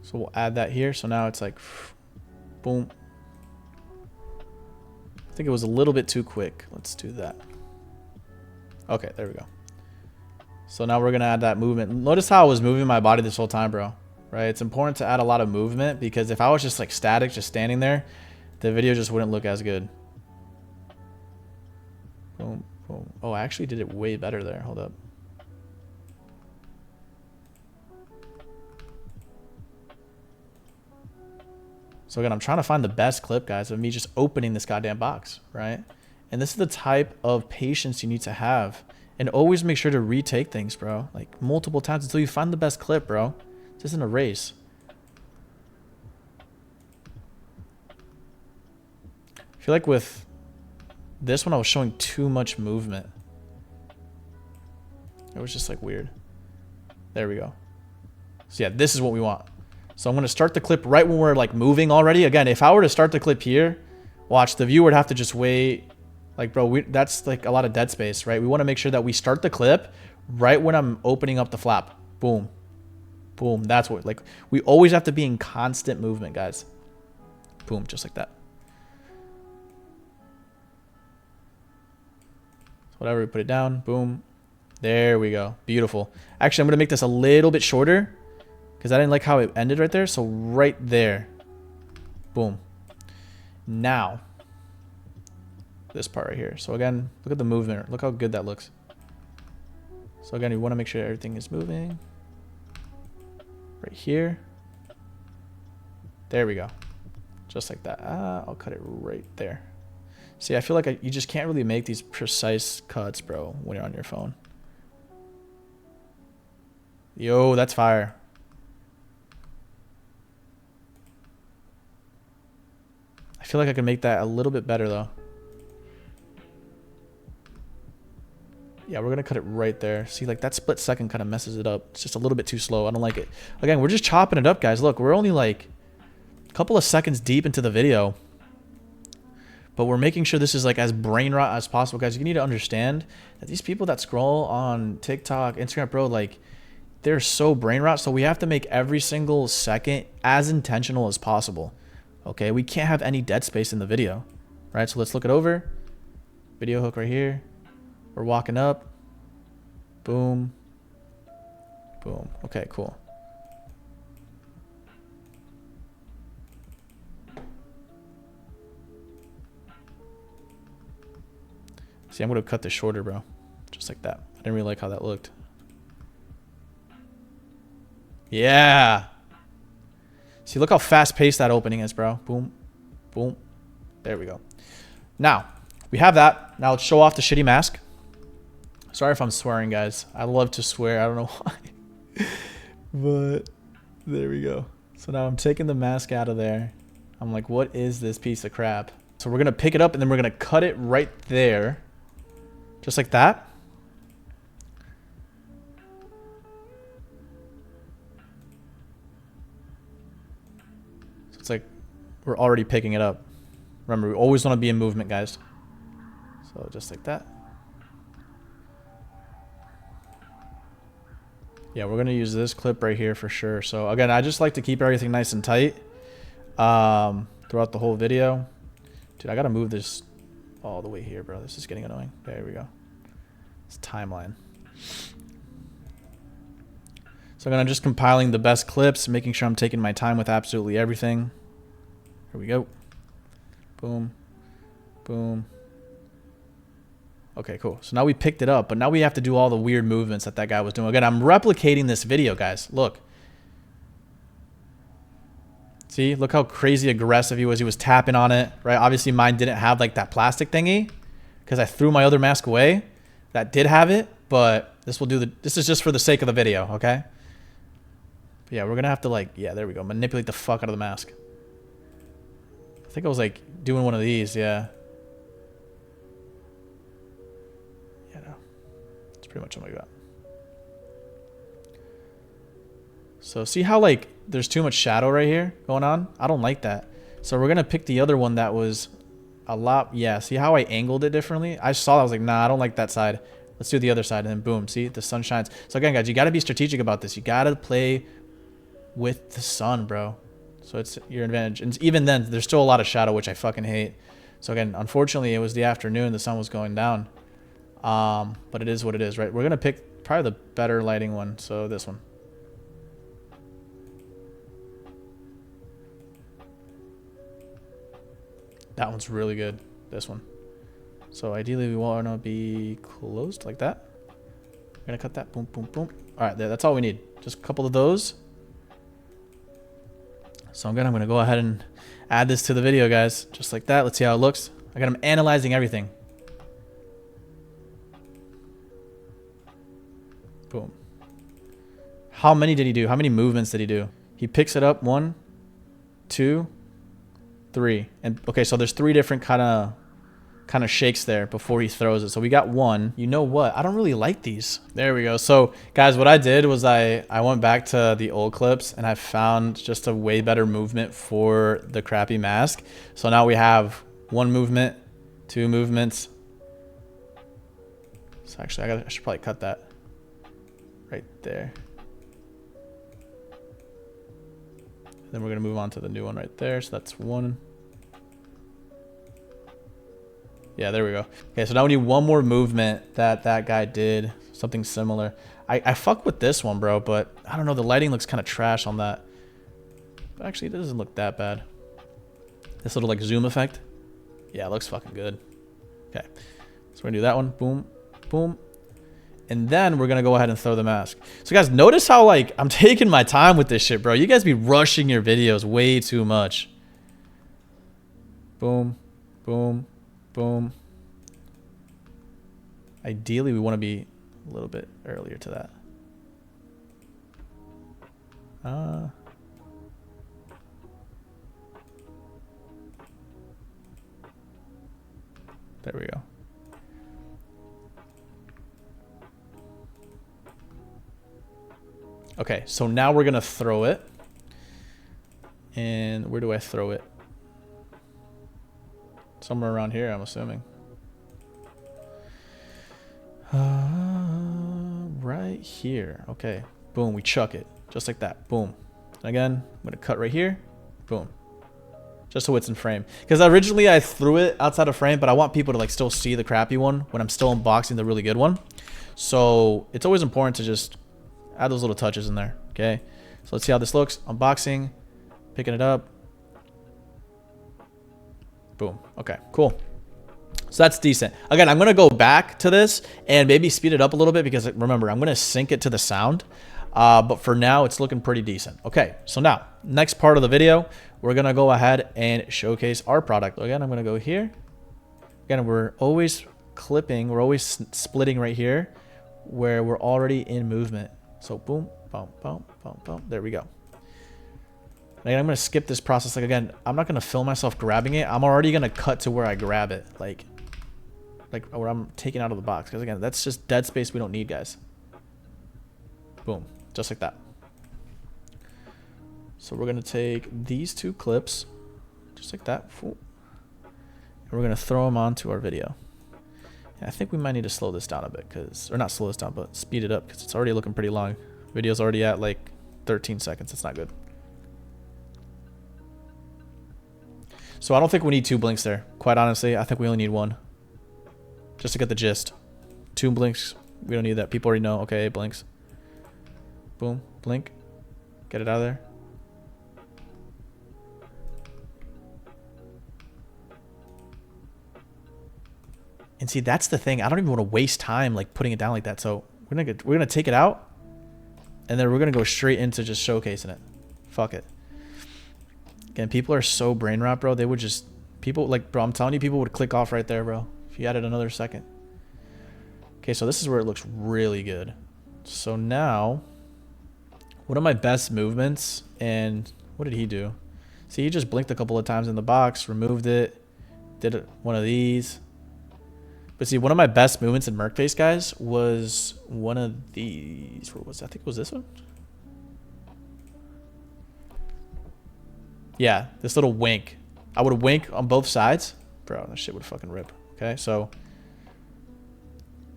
So we'll add that here. So now it's like, boom. I think it was a little bit too quick. Let's do that. Okay, there we go. So now we're gonna add that movement. Notice how I was moving my body this whole time, bro. Right? It's important to add a lot of movement because if I was just like static, just standing there, the video just wouldn't look as good. Boom, boom. Oh, I actually did it way better there. Hold up. So again, I'm trying to find the best clip, guys, of me just opening this goddamn box, right? And this is the type of patience you need to have. And always make sure to retake things, bro. Like multiple times until you find the best clip, bro. This isn't a race. I feel like with this one, I was showing too much movement. It was just like weird. There we go. So yeah, this is what we want. So I'm going to start the clip right when we're like moving already. Again, if I were to start the clip here, watch, the viewer would have to just wait. Like, bro, that's like a lot of dead space, right? We want to make sure that we start the clip right when I'm opening up the flap. Boom. Boom. That's what, like, we always have to be in constant movement, guys. Boom, just like that. So whatever, we put it down. Boom. There we go. Beautiful. Actually, I'm going to make this a little bit shorter because I didn't like how it ended right there. So right there. Boom. Now, this part right here. So again, look at the movement. Look how good that looks. So again, you want to make sure everything is moving. Right here. There we go. Just like that. I'll cut it right there. See, I feel like you just can't really make these precise cuts, bro, when you're on your phone. Yo, that's fire. I feel like I can make that a little bit better, though. Yeah, we're going to cut it right there. See, like that split second kind of messes it up. It's just a little bit too slow. I don't like it. Again, we're just chopping it up, guys. Look, we're only like a couple of seconds deep into the video. But we're making sure this is like as brain rot as possible, guys. You need to understand that these people that scroll on TikTok, Instagram, bro, like they're so brain rot. So we have to make every single second as intentional as possible. Okay, we can't have any dead space in the video, right? So let's look it over. Video hook right here. We're walking up. Boom. Boom. Okay, cool. See, I'm going to cut this shorter, bro. Just like that. I didn't really like how that looked. Yeah. See, look how fast-paced that opening is, bro. Boom. Boom. There we go. Now, we have that. Now let's show off the shitty mask. Sorry if I'm swearing, guys. I love to swear. I don't know why. But there we go. So now I'm taking the mask out of there. I'm like, what is this piece of crap? So we're going to pick it up and then we're going to cut it right there. Just like that. So it's like we're already picking it up. Remember, we always want to be in movement, guys. So just like that. Yeah, we're going to use this clip right here for sure. So again, I just like to keep everything nice and tight throughout the whole video. Dude, I got to move this all the way here, bro. This is getting annoying. There we go. It's timeline. So I'm just compiling the best clips, making sure I'm taking my time with absolutely everything. Here we go. Boom. Boom. Okay, cool. So now we picked it up, but now we have to do all the weird movements that that guy was doing. Again, I'm replicating this video, guys. Look. See, look how crazy aggressive he was. He was tapping on it, right? Obviously, mine didn't have like that plastic thingy because I threw my other mask away. That did have it, but this will do the. This is just for the sake of the video, okay? But yeah, we're gonna have to like, yeah, there we go. Manipulate the fuck out of the mask. think I was like doing one of these. Yeah. Yeah, no. It's pretty much what I got. So see how like there's too much shadow right here going on? I don't like that. So we're going to pick the other one that was a lot. Yeah, see how I angled it differently? I saw that. I was like, nah, I don't like that side. Let's do the other side. And then boom, see? The sun shines. So again, guys, you got to be strategic about this. You got to play with the sun, bro. So it's your advantage. And even then, there's still a lot of shadow, which I fucking hate. So again, unfortunately, it was the afternoon. The sun was going down. But it is what it is, right? We're going to pick probably the better lighting one. So this one. That one's really good. This one. So ideally we want to be closed like that. We're going to cut that. Boom, boom, boom. All right, there. That's all we need. Just a couple of those. So I'm going to go ahead and add this to the video, guys. Just like that. Let's see how it looks. I got him analyzing everything. Boom. How many did he do? How many movements did he do? He picks it up. 1, 2, 3. And okay, so there's 3 different kind of shakes there before he throws it. So we got 1. You know what? I don't really like these. There we go. So guys, what I did was I went back to the old clips and I found just a way better movement for the crappy mask. So now we have 1 movement, 2 movements. So actually I should probably cut that right there. Then we're going to move on to the new one right there. So that's 1. Yeah, there we go. Okay, so now we need 1 more movement that guy did. Something similar. I fuck with this one, bro, but I don't know. The lighting looks kind of trash on that. But actually, it doesn't look that bad. This little like zoom effect. Yeah, it looks fucking good. Okay, so we're going to do that one. Boom, boom. And then we're going to go ahead and throw the mask. So guys, notice how like I'm taking my time with this shit, bro. You guys be rushing your videos way too much. Boom, boom, boom. Ideally, we want to be a little bit earlier to that. There we go. Okay, so now we're going to throw it. And where do I throw it? Somewhere around here, I'm assuming. Right here. Okay. Boom, we chuck it. Just like that. Boom. Again, I'm going to cut right here. Boom. Just so it's in frame. Because originally I threw it outside of frame, but I want people to like still see the crappy one when I'm still unboxing the really good one. So it's always important to just add those little touches in there. Okay. So let's see how this looks. Unboxing. Picking it up. Boom. Okay, cool. So that's decent. Again, I'm going to go back to this and maybe speed it up a little bit because remember, I'm going to sync it to the sound. But for now, it's looking pretty decent. Okay, so now, next part of the video, we're going to go ahead and showcase our product. Again, I'm going to go here. Again, we're always clipping. We're always splitting right here where we're already in movement. So boom, boom, boom, boom, boom. There we go. And I'm going to skip this process. Like, again, I'm not going to film myself grabbing it. I'm already going to cut to where I grab it. Like where I'm taking out of the box. Because, again, that's just dead space we don't need, guys. Boom. Just like that. So we're going to take these 2 clips. Just like that. And we're going to throw them onto our video. And I think we might need to slow this down a bit. Or not slow this down, but speed it up. Because it's already looking pretty long. Video's already at like 13 seconds. It's not good. So I don't think we need 2 blinks there. Quite honestly, I think we only need 1. Just to get the gist. 2 blinks, we don't need that. People already know. Okay, blinks. Boom, blink. Get it out of there. And see, that's the thing. I don't even want to waste time like putting it down like that. So we're gonna take it out, and then we're gonna go straight into just showcasing it. Fuck it. Again, people are so brain rot, bro. They would just bro, I'm telling you, people would click off right there, bro. If you added another second. Okay, so this is where it looks really good. So now, one of my best movements, and what did he do? See, he just blinked a couple of times in the box, removed it, did one of these. But see, one of my best movements in Merc Face, guys, was one of these. What was I think it was this one? Yeah, this little wink. I would wink on both sides. Bro, that shit would fucking rip. Okay, so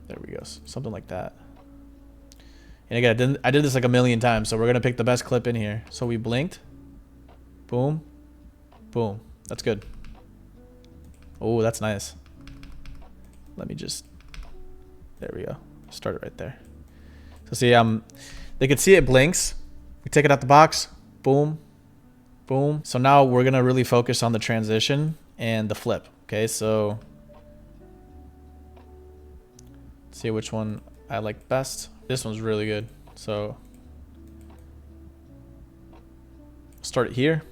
there we go. Something like that. And again, I did this like a million times, so we're going to pick the best clip in here. So we blinked. Boom. Boom. That's good. Oh, that's nice. Let me just... There we go. Start it right there. So see, they can see it blinks. We take it out the box. Boom. Boom. So now we're going to really focus on the transition and the flip. Okay, so... Let's see which one I like best. This one's really good. So... Start it here.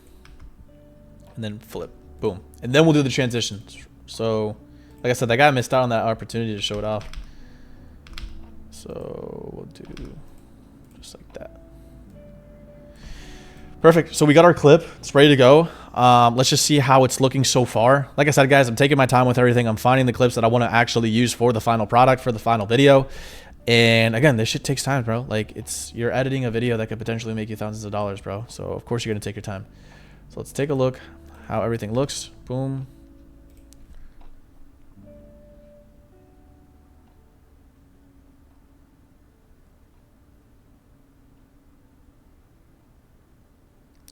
And then flip. Boom. And then we'll do the transition. So... Like I said, that guy missed out on that opportunity to show it off. So we'll do just like that. Perfect. So we got our clip. It's ready to go. Let's just see how it's looking so far. Like I said, guys, I'm taking my time with everything. I'm finding the clips that I want to actually use for the final product, for the final video. And again, this shit takes time, bro. Like you're editing a video that could potentially make you thousands of dollars, bro. So of course you're going to take your time. So let's take a look how everything looks. Boom.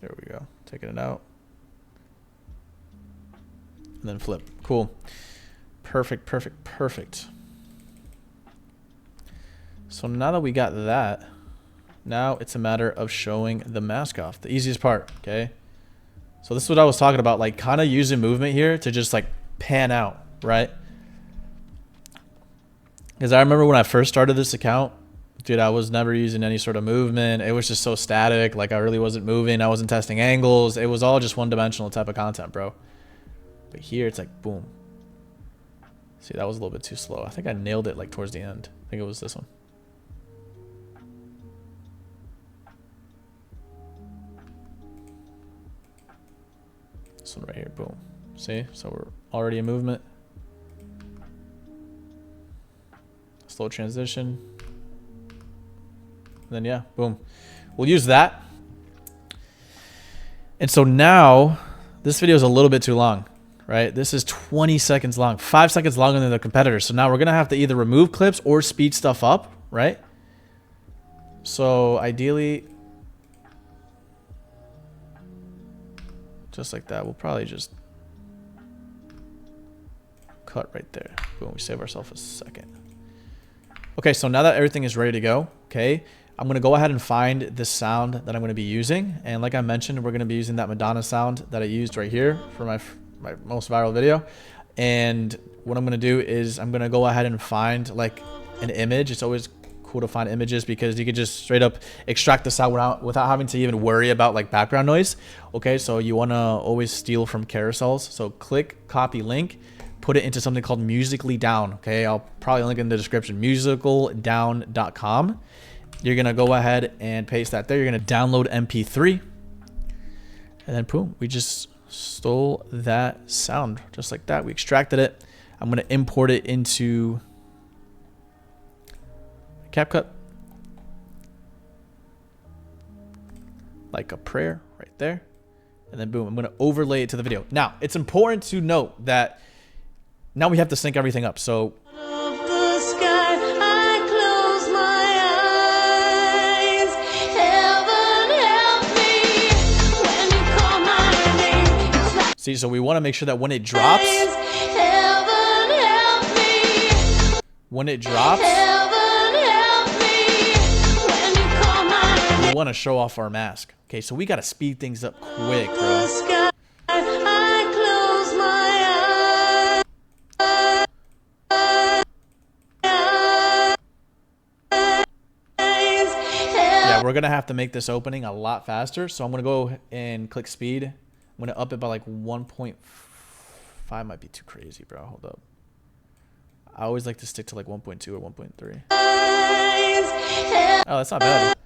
There we go. Taking it out. And then flip. Cool. Perfect, perfect, perfect. So now that we got that, now it's a matter of showing the mask off. The easiest part, okay? So this is what I was talking about, like kind of using movement here to just like pan out, right? Because I remember when I first started this account, dude, I was never using any sort of movement. It was just so static. Like I really wasn't moving. I wasn't testing angles. It was all just one-dimensional type of content, bro. But here it's like, boom. See, that was a little bit too slow. I think I nailed it like towards the end. I think it was this one. This one right here, boom. See, so we're already in movement. Slow transition. And then yeah, boom. We'll use that. And so now this video is a little bit too long, right? This is 20 seconds long, 5 seconds longer than the competitor. So now we're going to have to either remove clips or speed stuff up, right? So ideally, just like that, we'll probably just cut right there. Boom, we save ourselves a second. Okay, so now that everything is ready to go, okay, I'm going to go ahead and find the sound that I'm going to be using. And like I mentioned, we're going to be using that Madonna sound that I used right here for my most viral video. And what I'm going to do is I'm going to go ahead and find like an image. It's always cool to find images because you could just straight up extract the sound without having to even worry about like background noise. Okay, so you want to always steal from carousels. So click, copy link, put it into something called Musically Down. Okay, I'll probably link in the description, musicaldown.com. You're going to go ahead and paste that there. You're going to download MP3. And then boom, we just stole that sound just like that. We extracted it. I'm going to import it into CapCut. Like a prayer right there. And then boom, I'm going to overlay it to the video. Now, it's important to note that now we have to sync everything up. So see, so we want to make sure that when it drops, we want to show off our mask. Okay, so we got to speed things up quick, bro. Yeah, we're going to have to make this opening a lot faster. So I'm going to go and click speed. I'm going to up it by like 1.5. Might be too crazy, bro. Hold up. I always like to stick to like 1.2 or 1.3. Oh, that's not bad.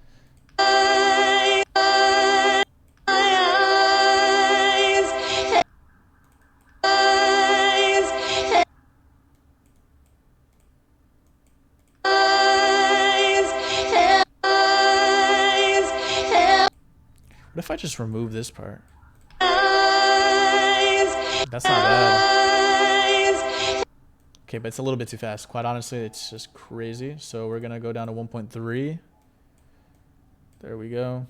might just remove this part. That's not bad. Okay, but it's a little bit too fast. Quite honestly, it's just crazy. So we're gonna go down to 1.3. There we go.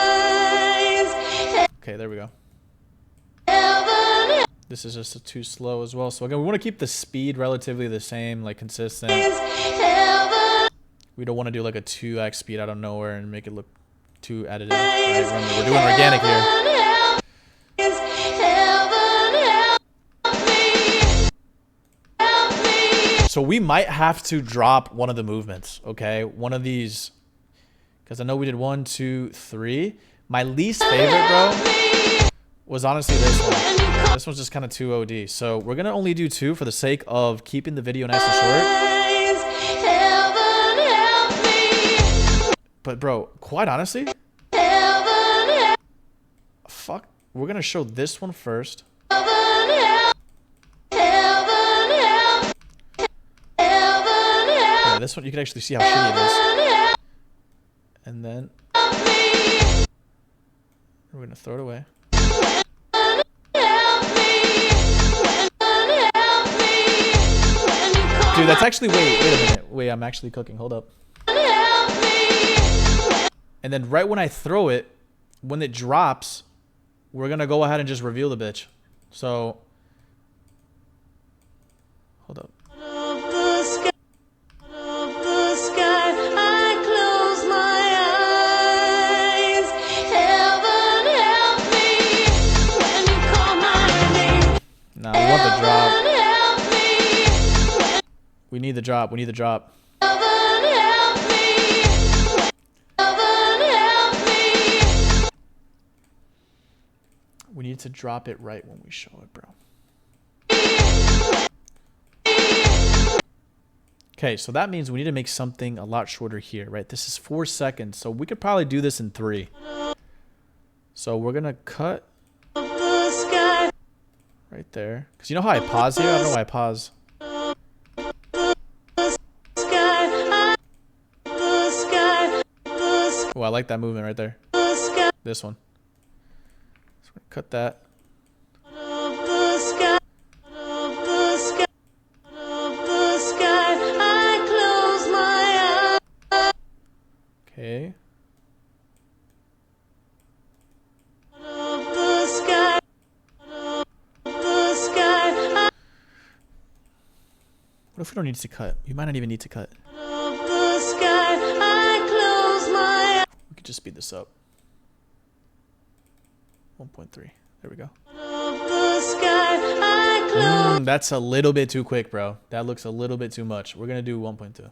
Okay, there we go. This is just too slow as well. So again, we want to keep the speed relatively the same, like consistent. We don't want to do like a 2x speed out of nowhere and make it look too edited. Right? Remember, we're doing organic here. So we might have to drop one of the movements, okay? One of these, because I know we did 1, 2, 3. My least favorite, bro, was honestly this one. This one's just kind of too OD. So we're going to only do 2 for the sake of keeping the video nice and short. But bro, quite honestly, fuck, we're going to show this one first. Yeah, this one, you can actually see how shitty it is. And then we're going to throw it away. Dude, that's actually, wait a minute. Wait, I'm actually cooking. Hold up. And then right when I throw it, when it drops, we're going to go ahead and just reveal the bitch. So, hold up. Nah, we want the drop. We need the drop. We need the drop. We need to drop it right when we show it, bro. Okay, so that means we need to make something a lot shorter here, right? This is 4 seconds, so we could probably do this in 3. So we're gonna cut right there. Because you know how I pause here? I don't know why I pause. Oh, I like that movement right there. This one. So we're gonna cut that. Okay. What if we don't need to cut? You might not even need to cut. We could just speed this up. 1.3. There we go. That's a little bit too quick, bro. That looks a little bit too much. We're going to do 1.2.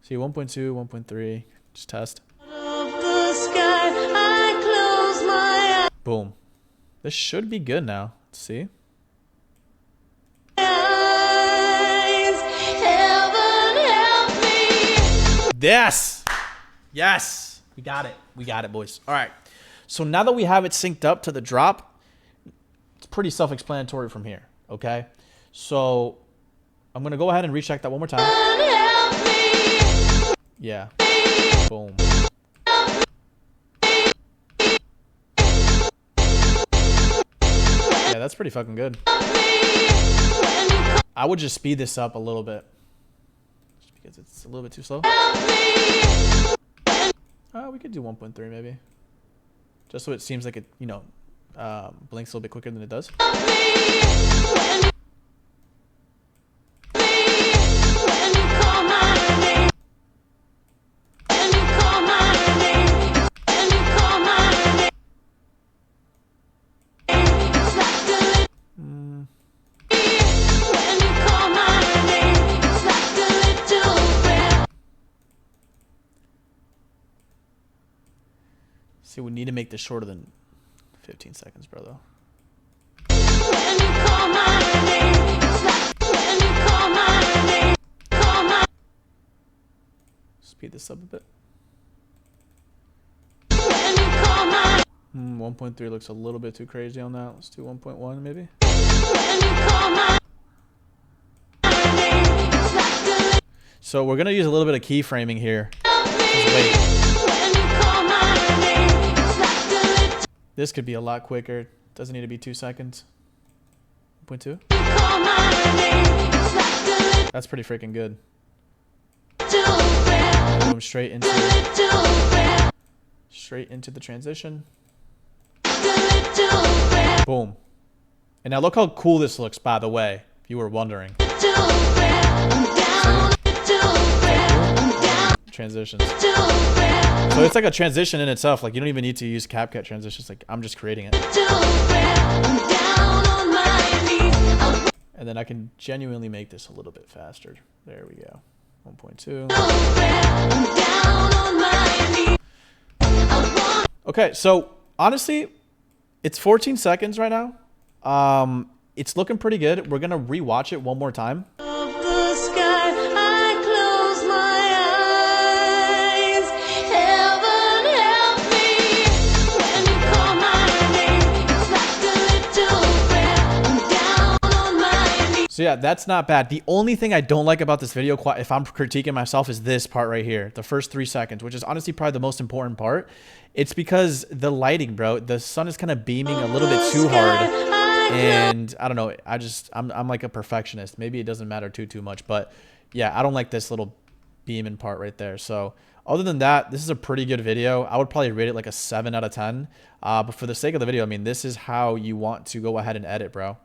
See, 1.2, 1.3. Just test. Boom. This should be good now. Let's see. Yes. Yes. We got it. We got it, boys. All right. So now that we have it synced up to the drop, it's pretty self-explanatory from here. Okay. So I'm going to go ahead and recheck that one more time. Yeah. Boom. Yeah, that's pretty fucking good. I would just speed this up a little bit. Just because it's a little bit too slow. We could do 1.3 maybe. Just so it seems like it, you know, blinks a little bit quicker than it does. See, we need to make this shorter than 15 seconds, bro, though. Speed this up a bit. 1.3 looks a little bit too crazy on that. Let's do 1.1 maybe. So we're going to use a little bit of keyframing here. Just wait. This could be a lot quicker. Doesn't need to be 2 seconds. 1.2. That's pretty freaking good. Boom, straight into the transition. Boom. And now look how cool this looks, by the way, if you were wondering. Transitions. So it's like a transition in itself. Like, you don't even need to use CapCut transitions. Like, I'm just creating it. And then I can genuinely make this a little bit faster. There we go. 1.2. Okay, so honestly, it's 14 seconds right now. It's looking pretty good. We're gonna rewatch it one more time. So yeah, that's not bad. The only thing I don't like about this video, if I'm critiquing myself, is this part right here. The first 3 seconds, which is honestly probably the most important part. It's because the lighting, bro. The sun is kind of beaming a little bit too hard. And I don't know. I'm like a perfectionist. Maybe it doesn't matter too much. But yeah, I don't like this little beaming part right there. So other than that, this is a pretty good video. I would probably rate it like a 7 out of 10. But for the sake of the video, I mean, this is how you want to go ahead and edit, bro.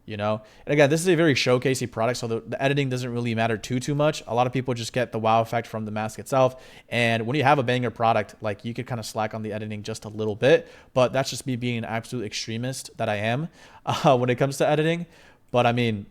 You know, and again, this is a very showcasey product, so the editing doesn't really matter too much. A lot of people just get the wow effect from the mask itself, and when you have a banger product, like, you could kind of slack on the editing just a little bit, but that's just me being an absolute extremist that I am when it comes to editing. But I mean,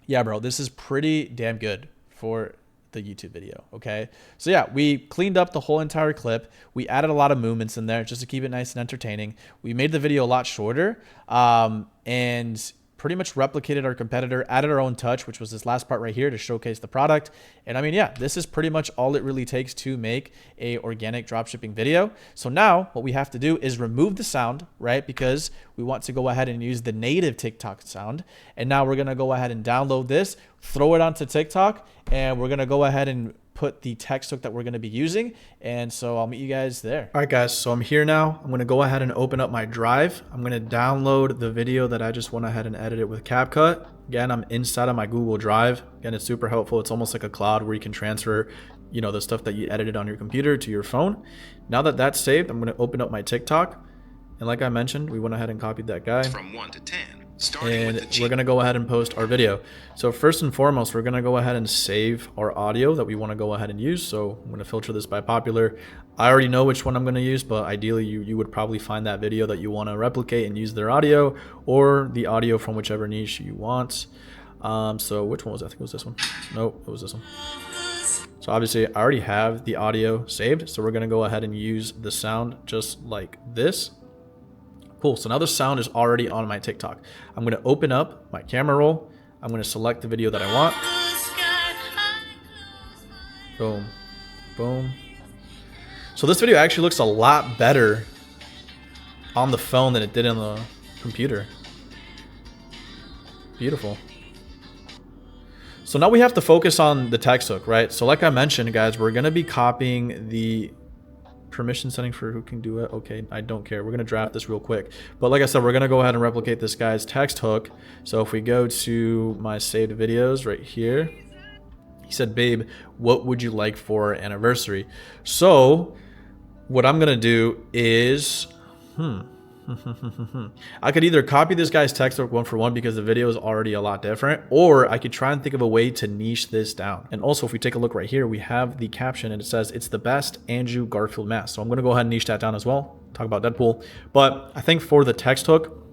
yeah, bro, this is pretty damn good for the YouTube video. Okay, so yeah, we cleaned up the whole entire clip. We added a lot of movements in there just to keep it nice and entertaining. We made the video a lot shorter, and pretty much replicated our competitor, added our own touch, which was this last part right here to showcase the product. And I mean, yeah, this is pretty much all it really takes to make a organic dropshipping video. So now what we have to do is remove the sound, right? Because we want to go ahead and use the native TikTok sound. And now we're going to go ahead and download this, throw it onto TikTok, and we're going to go ahead and put the text hook that we're going to be using. And so I'll meet you guys there. All right, guys, so I'm here now. I'm going to go ahead and open up my drive. I'm going to download the video that I just went ahead and edited with CapCut. Again, I'm inside of my Google Drive. Again, it's super helpful. It's almost like a cloud where you can transfer, you know, the stuff that you edited on your computer to your phone. Now that that's saved, I'm going to open up my TikTok. And like I mentioned, we went ahead and copied that guy. From 1 to 10. And we're going to go ahead and post our video. So first and foremost, we're going to go ahead and save our audio that we want to go ahead and use. So I'm going to filter this by popular. I already know which one I'm going to use, but ideally you would probably find that video that you want to replicate and use their audio, or the audio from whichever niche you want. So which one was it? I think it was this one. Nope, it was this one. So obviously I already have the audio saved. So we're going to go ahead and use the sound just like this. Cool, so now the sound is already on my TikTok. I'm gonna open up my camera roll. I'm gonna select the video that I want. Boom, boom. So this video actually looks a lot better on the phone than it did on the computer. Beautiful. So now we have to focus on the text hook, right? So like I mentioned, guys, we're gonna be copying the permission setting for who can do it. Okay, I don't care. We're gonna draft this real quick, but like I said, we're gonna go ahead and replicate this guy's text hook. So if we go to my saved videos right here, he said, babe, what would you like for our anniversary? So what I'm gonna do is I could either copy this guy's text hook one for one because the video is already a lot different, or I could try and think of a way to niche this down. And also, if we take a look right here, we have the caption and it says it's the best Andrew Garfield mask. So I'm going to go ahead and niche that down as well. Talk about Deadpool. But I think for the text hook,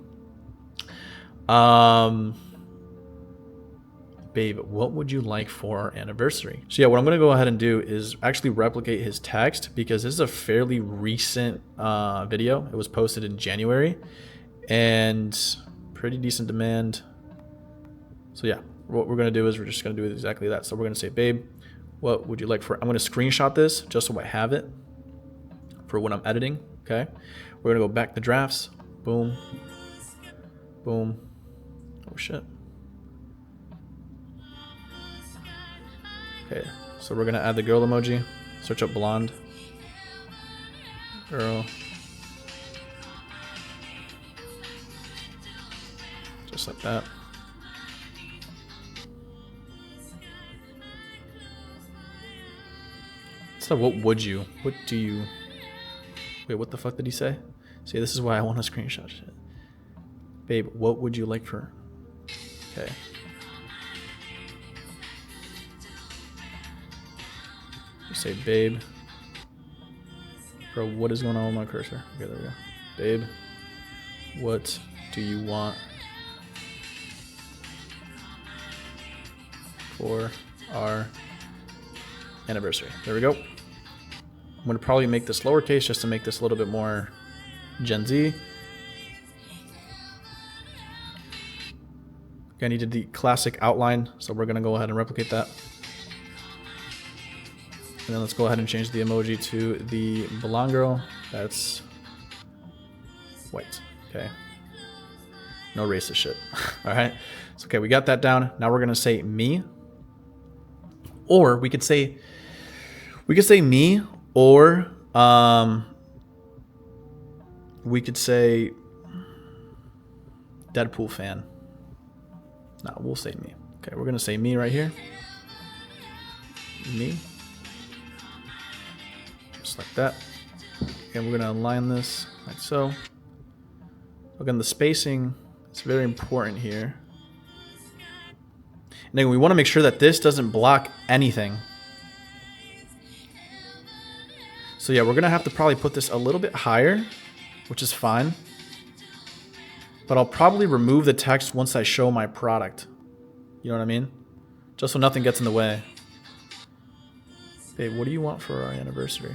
babe, what would you like for our anniversary? So yeah, what I'm going to go ahead and do is actually replicate his text, because this is a fairly recent video. It was posted in January and pretty decent demand. So yeah, what we're going to do is we're just going to do exactly that. So we're going to say, babe, what would you like for, I'm going to screenshot this just so I have it for when I'm editing. Okay. We're going to go back to drafts. Boom. Boom. Oh shit. Okay, so we're gonna add the girl emoji. Search up blonde. Girl. Just like that. So what would you? What do you? Wait, what the fuck did he say? See, this is why I want to screenshot shit. Babe, what would you like for? Okay. Just say, babe. Bro, what is going on with my cursor? Okay, there we go. Babe, what do you want for our anniversary? There we go. I'm going to probably make this lowercase just to make this a little bit more Gen Z. Okay, I needed the classic outline, so we're going to go ahead and replicate that. And then let's go ahead and change the emoji to the blonde girl. That's white. Okay. No racist shit. All right. So, okay, we got that down. Now we're going to say me. Or we could say me, or we could say Deadpool fan. No, we'll say me. Okay, we're going to say me right here. Me. Just like that. And we're going to align this like so. Again, the spacing is very important here. And then we want to make sure that this doesn't block anything. So yeah, we're going to have to probably put this a little bit higher, which is fine. But I'll probably remove the text once I show my product. You know what I mean? Just so nothing gets in the way. Babe, what do you want for our anniversary?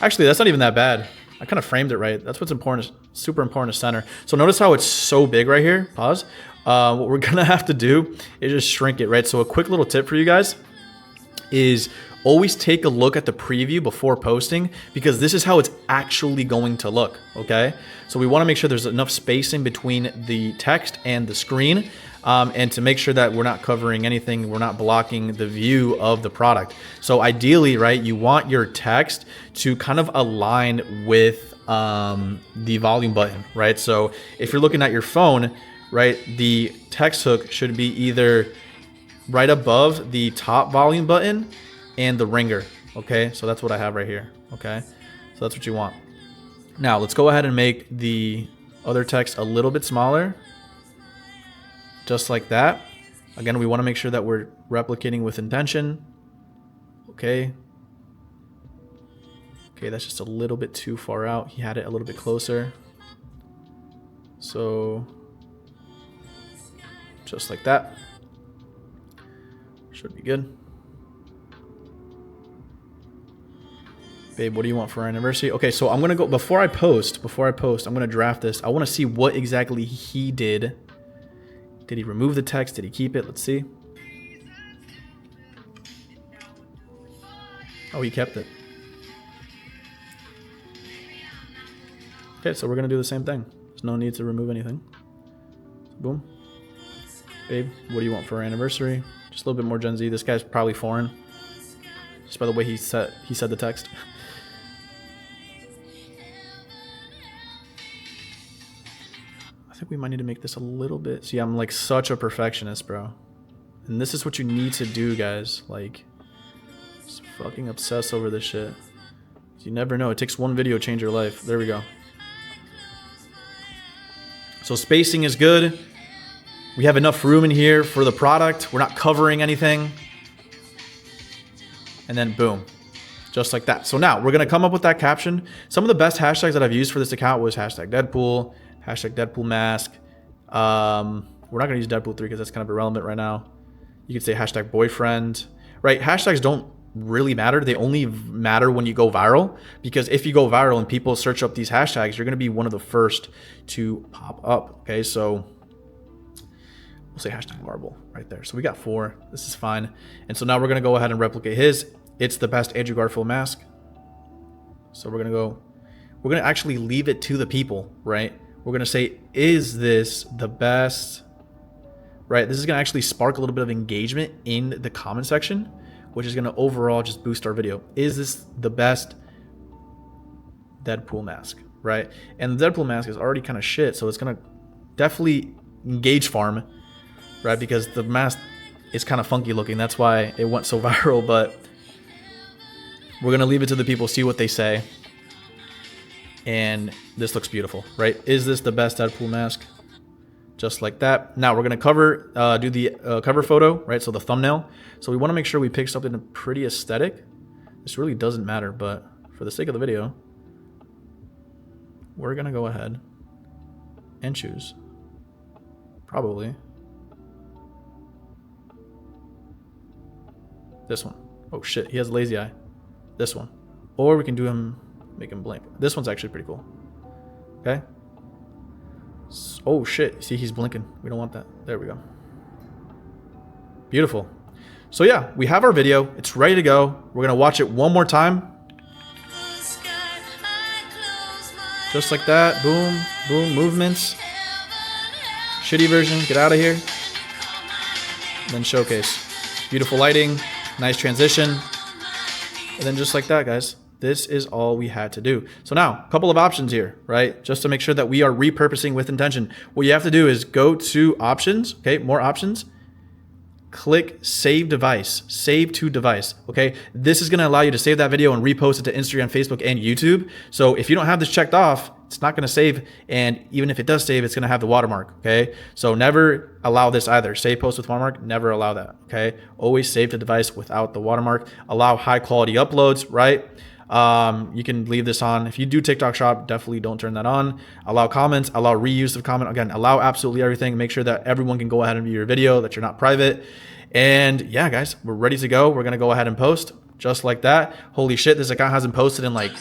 Actually, that's not even that bad. I kind of framed it right. That's what's important, super important to center. So notice how it's so big right here. Pause. What we're going to have to do is just shrink it, right? So a quick little tip for you guys is always take a look at the preview before posting, because this is how it's actually going to look, okay? So we want to make sure there's enough spacing between the text and the screen, and to make sure that we're not covering anything, we're not blocking the view of the product. So ideally, right, you want your text to kind of align with the volume button, right? So if you're looking at your phone, right, the text hook should be either right above the top volume button and the ringer, okay? So that's what I have right here, okay? So that's what you want. Now let's go ahead and make the other text a little bit smaller, just like that. Again, we want to make sure that we're replicating with intention, okay? Okay, that's just a little bit too far out. He had it a little bit closer. So just like that. Should be good. Babe, what do you want for our anniversary? Okay, so I'm gonna go, before I post, I'm gonna draft this. I wanna see what exactly he did. Did he remove the text? Did he keep it? Let's see. Oh, he kept it. Okay, so we're gonna do the same thing. There's no need to remove anything. Boom. Babe, what do you want for our anniversary? Just a little bit more Gen Z. This guy's probably foreign, just by the way he said the text. I think we might need to make this a little bit. See, I'm like such a perfectionist, bro. And this is what you need to do, guys. Like, just fucking obsess over this shit. You never know. It takes one video to change your life. There we go. So spacing is good. We have enough room in here for the product. We're not covering anything. And then boom, just like that. So now we're going to come up with that caption. Some of the best hashtags that I've used for this account was hashtag Deadpool, hashtag Deadpool mask. We're not going to use Deadpool 3 because that's kind of irrelevant right now. You could say hashtag boyfriend, right? Hashtags don't really matter. They only matter when you go viral, because if you go viral and people search up these hashtags, you're going to be one of the first to pop up. Okay, so we'll say hashtag marble right there. So we got 4. This is fine. And so now we're going to go ahead and replicate his. It's the best Andrew Garfield mask. So we're going to actually leave it to the people, right? We're going to say, is this the best, right? This is going to actually spark a little bit of engagement in the comment section. which is going to overall just boost our video. Is this the best Deadpool mask, right? And the Deadpool mask is already kind of shit, so it's going to definitely engage farm, right? Because the mask is kind of funky looking. That's why it went so viral, but we're going to leave it to the people, see what they say. And this looks beautiful, right? Is this the best Deadpool mask? Just like that. Now we're going to do the cover photo, right? So the thumbnail. So we want to make sure we pick something pretty aesthetic. This really doesn't matter, but for the sake of the video, we're going to go ahead and choose probably this one. Oh shit, he has a lazy eye. This one. Or we can do him, make him blink. This one's actually pretty cool. Okay. Oh shit, see, he's blinking. We don't want that. There we go. Beautiful. So yeah, we have our video. It's ready to go. We're gonna watch it one more time. Just like that. Boom, boom, movements. Shitty version, get out of here. And then showcase. Beautiful lighting, nice transition. And then just like that, guys. This is all we had to do. So now, a couple of options here, right? Just to make sure that we are repurposing with intention. What you have to do is go to options, okay? More options. Click save device, save to device, okay? This is gonna allow you to save that video and repost it to Instagram, Facebook, and YouTube. So if you don't have this checked off, it's not gonna save. And even if it does save, it's gonna have the watermark, okay? So never allow this either. Save post with watermark, never allow that, okay? Always save to device without the watermark. Allow high quality uploads, right? You can leave this on. If you do TikTok shop, definitely don't turn that on. Allow comments, allow reuse of comment. Again, allow absolutely everything. Make sure that everyone can go ahead and view your video, that you're not private. And yeah, guys, we're ready to go. We're going to go ahead and post just like that. Holy shit, this account hasn't posted in like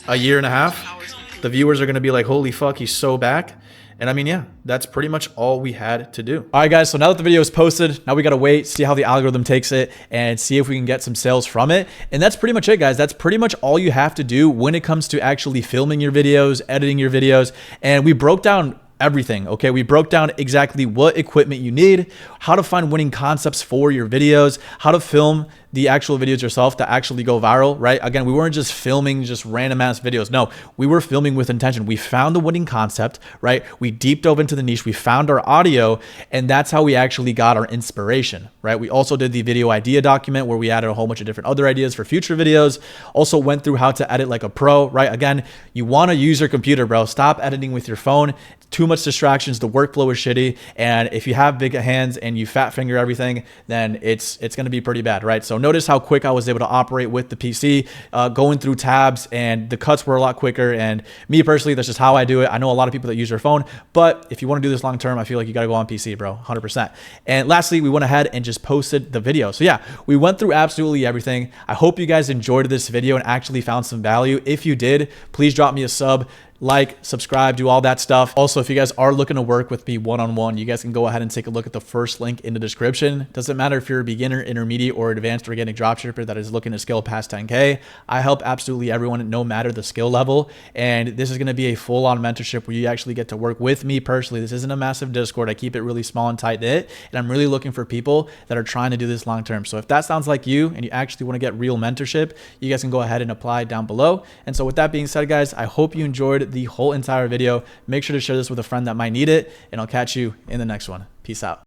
a year and a half. The viewers are going to be like, holy fuck, he's so back. And I mean, yeah, that's pretty much all we had to do. All right, guys. So now that the video is posted, now we got to wait, see how the algorithm takes it and see if we can get some sales from it. And that's pretty much it, guys. That's pretty much all you have to do when it comes to actually filming your videos, editing your videos. And we broke down everything, okay? We broke down exactly what equipment you need, how to find winning concepts for your videos, how to film the actual videos yourself to actually go viral, right? Again, we weren't just filming just random ass videos. No, we were filming with intention. We found the winning concept, right? We deep dove into the niche. We found our audio, and that's how we actually got our inspiration, right? We also did the video idea document where we added a whole bunch of different other ideas for future videos. Also went through how to edit like a pro, right? Again, you want to use your computer, bro. Stop editing with your phone. Too much distractions. The workflow is shitty. And if you have big hands and you fat finger everything, then it's going to be pretty bad, right? So notice how quick I was able to operate with the PC, going through tabs, and the cuts were a lot quicker. And me personally, that's just how I do it. I know a lot of people that use their phone, but if you want to do this long term, I feel like you got to go on PC, bro, 100%. And lastly, we went ahead and just posted the video. So yeah, we went through absolutely everything. I hope you guys enjoyed this video and actually found some value. If you did, please drop me a sub. Like, subscribe, do all that stuff. Also, if you guys are looking to work with me one-on-one, you guys can go ahead and take a look at the first link in the description. Doesn't matter if you're a beginner, intermediate, or advanced organic dropshipper that is looking to scale past 10K. I help absolutely everyone, no matter the skill level. And this is going to be a full-on mentorship where you actually get to work with me personally. This isn't a massive Discord. I keep it really small and tight-knit. And I'm really looking for people that are trying to do this long-term. So if that sounds like you and you actually want to get real mentorship, you guys can go ahead and apply down below. And so with that being said, guys, I hope you enjoyed the whole entire video. Make sure to share this with a friend that might need it, and I'll catch you in the next one. Peace out.